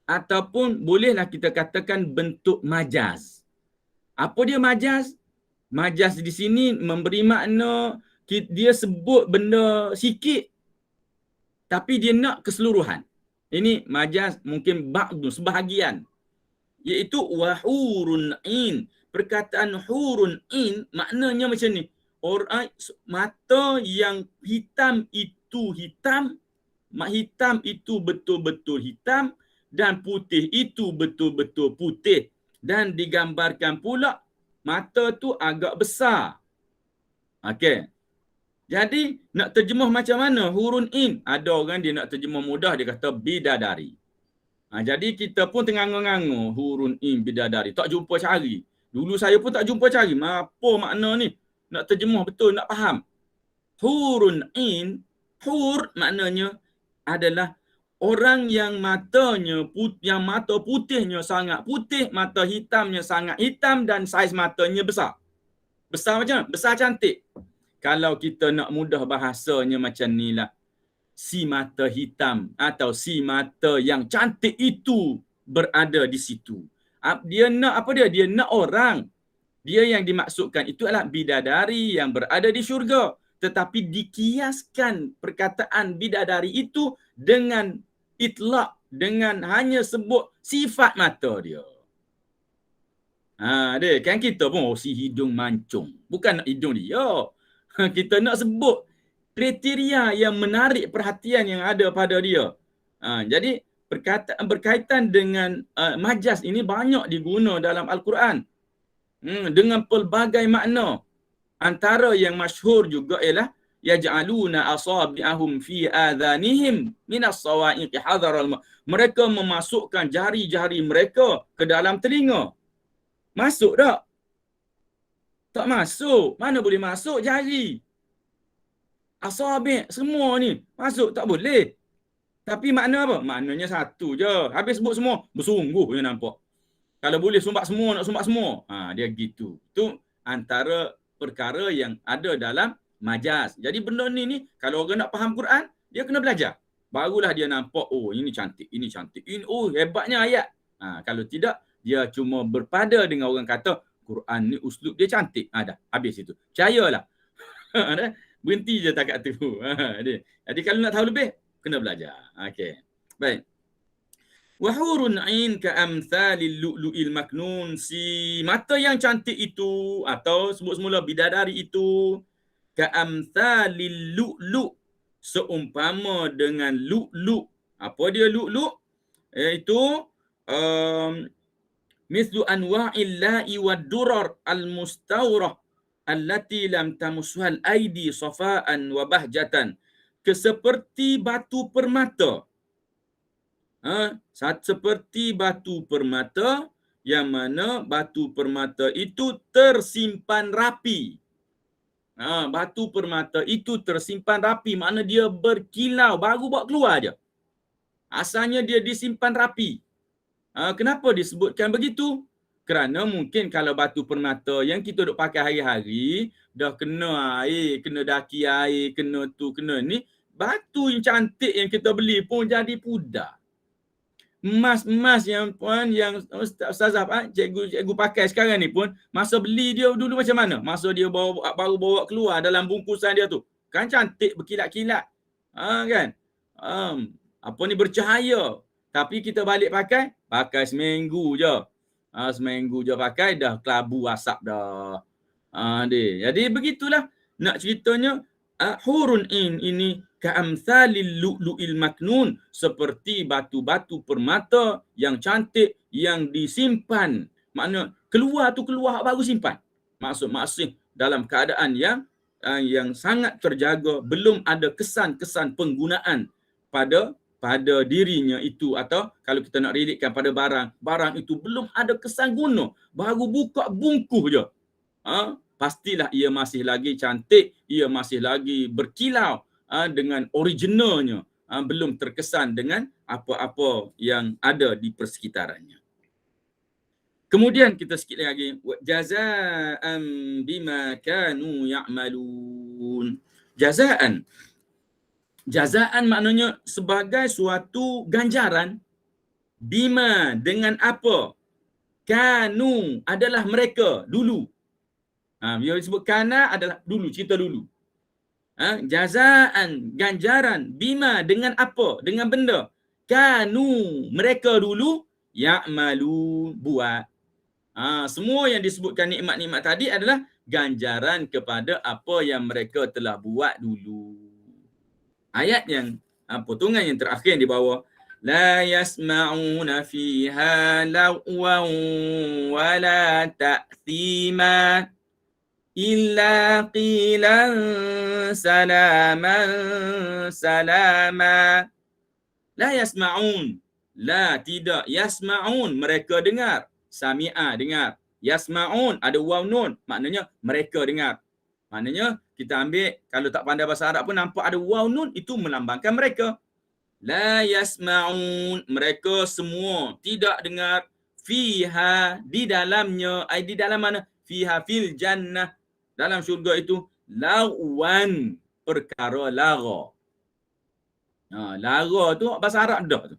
Ataupun bolehlah kita katakan bentuk majaz. Apa dia majaz? Majaz di sini memberi makna dia sebut benda sikit tapi dia nak keseluruhan. Ini majaz mungkin ba'du, sebahagian. Iaitu wahurun ain. Perkataan hurun ain maknanya macam ni. Orang mata yang hitam itu hitam, hitam itu betul-betul hitam dan putih itu betul-betul putih. Dan digambarkan pula mata tu agak besar. Okey. Jadi nak terjemah macam mana hurun in? Ada orang dia nak terjemah mudah, dia kata bidadari. Jadi kita pun tengah-nganggur hurun in bidadari. Tak jumpa cari. Dulu saya pun tak jumpa cari. Apa makna ni? Nak terjemah betul, nak faham. Hurun in, hur maknanya adalah orang yang matanya yang mata putihnya sangat putih, mata hitamnya sangat hitam dan saiz matanya besar. Besar macam mana? Besar cantik. Kalau kita nak mudah bahasanya macam ni lah. Si mata hitam atau si mata yang cantik itu berada di situ. Dia nak apa dia? Dia nak orang. Dia yang dimaksudkan itu adalah bidadari yang berada di syurga. Tetapi dikiaskan perkataan bidadari itu dengan itlaq, dengan hanya sebut sifat mata dia. Dia kan kita pun si hidung mancung. Bukan nak hidung dia. Kita nak sebut kriteria yang menarik perhatian yang ada pada dia. Jadi berkaitan dengan majaz ini banyak diguna dalam Al-Quran. Dengan pelbagai makna. Antara yang masyhur juga ialah yaj'aluna asabi'ahum fi adhanihim minas sawa'iqi hadaral maut. Mereka memasukkan jari-jari mereka ke dalam telinga. Masuk tak? Tak masuk. Mana boleh masuk jari? Asabi' semua ni masuk tak boleh. Tapi makna apa? Maknanya satu je. Habis sebut semua, bersungguh je nampak. Kalau boleh sumbat semua, nak sumbat semua. Dia gitu. Itu antara perkara yang ada dalam majaz. Jadi benda ni kalau orang nak faham Quran, dia kena belajar. Barulah dia nampak, oh ini cantik, ini cantik. Ini, oh hebatnya ayat. Kalau tidak, dia cuma berpada dengan orang kata, Quran ni uslub dia cantik. Dah, habis itu. Percayalah. Berhenti je takat tu. Jadi kalau nak tahu lebih, kena belajar. Okey. Baik. Wahurun ain ka'amthalil lu'lu'il maknun. Si mata yang cantik itu atau sebut semula bidadari itu ka'amthalil lu'lu', seumpama dengan lu'lu'. Apa dia lu'lu'? Iaitu mithlu anwa'il la'i wad durar al-mustawrah allati lam tamushal aidi safa'an wa bahjatan. Seperti batu permata. Seperti batu permata yang mana batu permata itu tersimpan rapi. Batu permata itu tersimpan rapi, makna dia berkilau, baru buat keluar je. Asalnya dia disimpan rapi. Kenapa disebutkan begitu? Kerana mungkin kalau batu permata yang kita duk pakai hari-hari, dah kena air, kena daki air, kena tu, kena ni, batu yang cantik yang kita beli pun jadi pudar. emas yang ustazah cikgu pakai sekarang ni pun, masa beli dia dulu macam mana? Masa dia baru bawa keluar dalam bungkusan dia tu, kan cantik berkilat-kilat. Kan? Bercahaya. Tapi kita balik pakai seminggu je. Seminggu je pakai dah kelabu asap dah. Jadi begitulah nak ceritanya, hurun ini ka'amsalil lu'lu'il maknun, seperti batu-batu permata yang cantik yang disimpan. Makna keluar baru simpan. Maksud dalam keadaan yang sangat terjaga, belum ada kesan-kesan penggunaan pada dirinya itu, atau kalau kita nak relatekan pada barang itu belum ada kesan guna, baru buka bungkus je. Pastilah ia masih lagi cantik, ia masih lagi berkilau dengan originalnya, belum terkesan dengan apa-apa yang ada di persekitarannya. Kemudian kita sikit lagi, jazaan bima kanu ya'malun. Jazaan maknanya sebagai suatu ganjaran, bima dengan apa, kanu adalah mereka dulu. Dia disebut kana adalah dulu, cerita dulu. Jazaan, ganjaran, bima dengan apa, dengan benda, kanu mereka dulu, ya'malu buat. Semua yang disebutkan nikmat-nikmat tadi adalah ganjaran kepada apa yang mereka telah buat dulu. Ayat yang potongan yang terakhir di bawah, la yasma'una fiha lagwan wala ta'thima illa qilan salaman salama. La yasma'un, la tidak, yasma'un mereka dengar, sami'a dengar, yasma'un ada waw nun, maknanya mereka dengar. Maknanya kita ambil, kalau tak pandai bahasa Arab pun nampak ada waw nun, itu melambangkan mereka. La yasma'un, mereka semua tidak dengar, fiha di dalamnya, di dalam mana? Fiha fil jannah, dalam syurga itu, lagwan perkara lara. Lara tu bahasa Arab dah tu.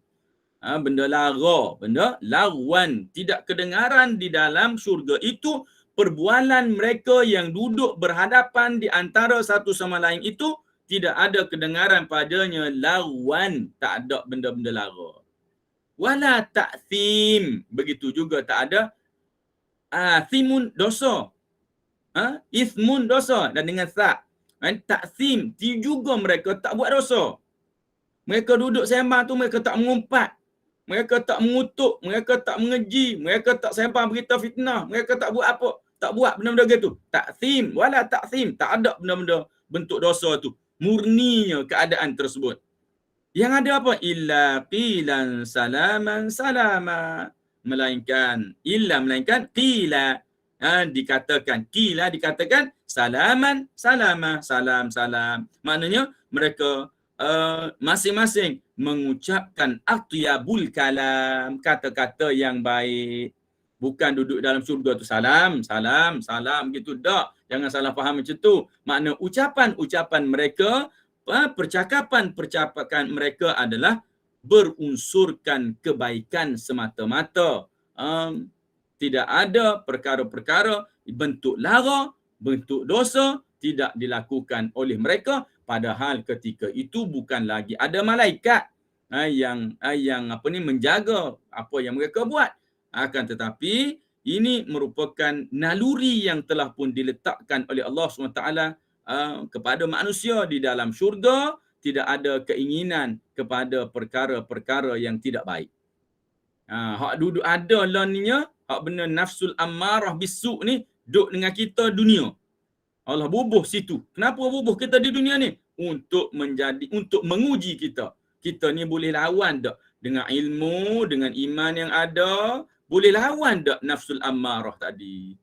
Benda lara, benda lagwan, tidak kedengaran di dalam syurga itu. Perbualan mereka yang duduk berhadapan di antara satu sama lain itu, tidak ada kedengaran padanya lagwan, tak ada benda-benda lara. Wala ta'thim, begitu juga tak ada athimun, dosa. Ithmun, dosa, dan dengan sa. Ta'thim, juga mereka tak buat dosa. Mereka duduk sembang tu, mereka tak mengumpat, mereka tak mengutuk, mereka tak mengeji, mereka tak sembang berita fitnah, mereka tak buat apa, tak buat benda-benda gitu. Ta'thim, wala ta'thim, tak ada benda-benda bentuk dosa tu. Murninya keadaan tersebut. Yang ada apa? Illa qilan salaman salama. Melainkan qila, dikatakan, qila dikatakan, salaman salama, salam salam. Maknanya mereka masing-masing mengucapkan atyabul kalam, kata-kata yang baik. Bukan duduk dalam syurga tu salam, salam, salam gitu. Tak. Jangan salah faham macam tu. Makna ucapan-ucapan mereka, percakapan mereka adalah berunsurkan kebaikan semata-mata. Tidak ada perkara-perkara bentuk lara, bentuk dosa tidak dilakukan oleh mereka, padahal ketika itu bukan lagi ada malaikat yang menjaga apa yang mereka buat. Akan tetapi ini merupakan naluri yang telah pun diletakkan oleh Allah SWT kepada manusia di dalam syurga. Tidak ada keinginan kepada perkara-perkara yang tidak baik. Hak duduk ada lah ninya, hak benda nafsul ammarah bisu' ni duduk dengan kita dunia. Allah bubuh situ. Kenapa bubuh kita di dunia ni? Untuk menguji kita. Kita ni boleh lawan tak dengan ilmu, dengan iman yang ada? Boleh lawan tak nafsul ammarah tadi?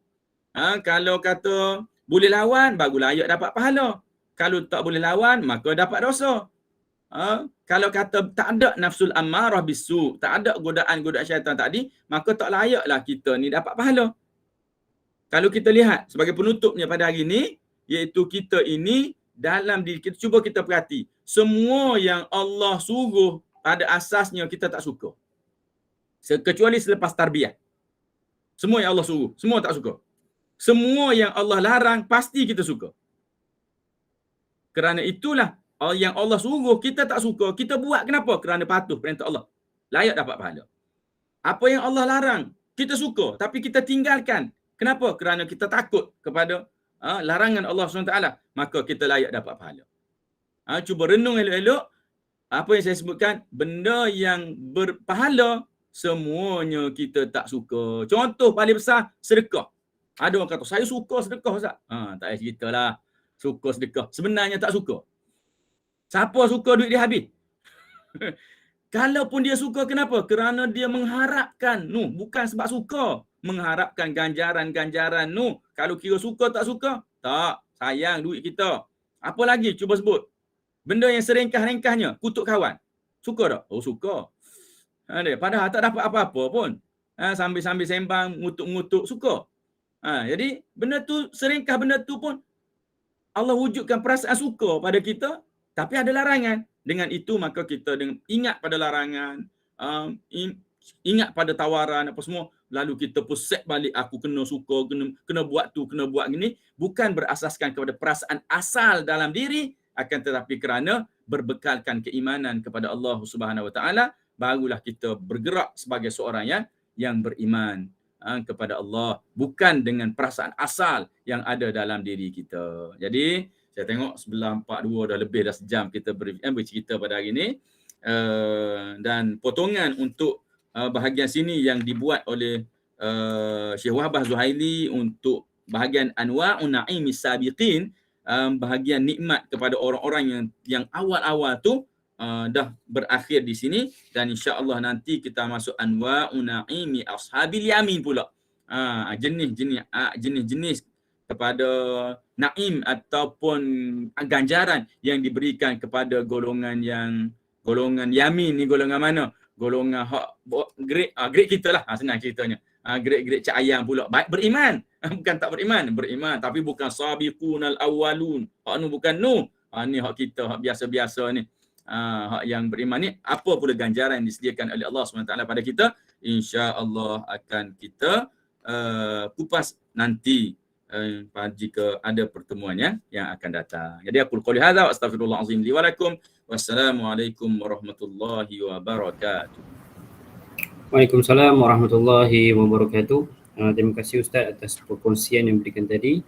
Kalau kata boleh lawan, baru layak dapat pahala. Kalau tak boleh lawan, maka dapat dosa. Kalau kata tak ada nafsul ammarah bisu', tak ada godaan-godaan syaitan tadi, maka tak layaklah kita ni dapat pahala. Kalau kita lihat sebagai penutupnya pada hari ini, iaitu kita ini dalam diri kita, cuba kita perhati. Semua yang Allah suruh pada asasnya kita tak suka. kecuali selepas tarbiyah. Semua yang Allah suruh, semua tak suka. Semua yang Allah larang, pasti kita suka. Kerana itulah yang Allah suruh, kita tak suka, kita buat kenapa? Kerana patuh perintah Allah. Layak dapat pahala. Apa yang Allah larang, kita suka, tapi kita tinggalkan. Kenapa? Kerana kita takut kepada larangan Allah SWT, maka kita layak dapat pahala. Cuba renung elok-elok, apa yang saya sebutkan, benda yang berpahala, semuanya kita tak suka. Contoh paling besar, sedekah. Ada orang kata, saya suka sedekah Ustaz. Tak payah ceritalah. Suka sedekah. Sebenarnya tak suka. Siapa suka duit dia habis? Kalaupun dia suka, kenapa? Kerana dia mengharapkan. Bukan sebab suka. Mengharapkan ganjaran-ganjaran. Kalau kira suka tak suka? Tak. Sayang duit kita. Apa lagi? Cuba sebut. Benda yang serengkah-rengkahnya. Kutuk kawan. Suka tak? Oh, suka. Padahal tak dapat apa-apa pun. Sambil-sambil sembang, ngutuk-ngutuk. Suka. Jadi, benda tu, serengkah benda tu pun Allah wujudkan perasaan suka pada kita, tapi ada larangan. Dengan itu, maka kita ingat pada larangan, ingat pada tawaran, apa semua. Lalu kita pun set balik, aku kena suka, kena buat tu, kena buat gini. Bukan berasaskan kepada perasaan asal dalam diri, akan tetapi kerana berbekalkan keimanan kepada Allah Subhanahu Wa Taala, barulah kita bergerak sebagai seorang yang beriman kepada Allah, bukan dengan perasaan asal yang ada dalam diri kita. Jadi saya tengok sebelah 42 dah lebih dah sejam kita bercerita pada hari ini, dan potongan untuk bahagian sini yang dibuat oleh Syekh Wahbah Zuhaili untuk bahagian Anwa'un Na'imis Sabiqin, bahagian nikmat kepada orang-orang yang awal-awal tu dah berakhir di sini, dan insya-Allah nanti kita masuk Anwa'un Na'imi Ashabil Yamin pula. Jenis-jenis kepada naim ataupun ganjaran yang diberikan kepada golongan yamin ni. Golongan mana? Golongan grade kita lah, senang ceritanya. Grade cak ayam pula. Baik beriman. Bukan tak beriman. Beriman tapi bukan sabiqunal awwalun. Hak nu bukan nu. Ni hak kita, hak biasa-biasa ni. Hak yang beriman ni, apa pula ganjaran yang disediakan oleh Allah SWT pada kita, insya-Allah akan kita kupas nanti jika ada pertemuan yang akan datang. Jadi aku qouli hadza wa astaghfirullahal azim li wa lakum. Wassalamualaikum warahmatullahi wabarakatuh. Waalaikumsalam warahmatullahi wabarakatuh. Terima kasih Ustaz atas perkongsian yang diberikan tadi.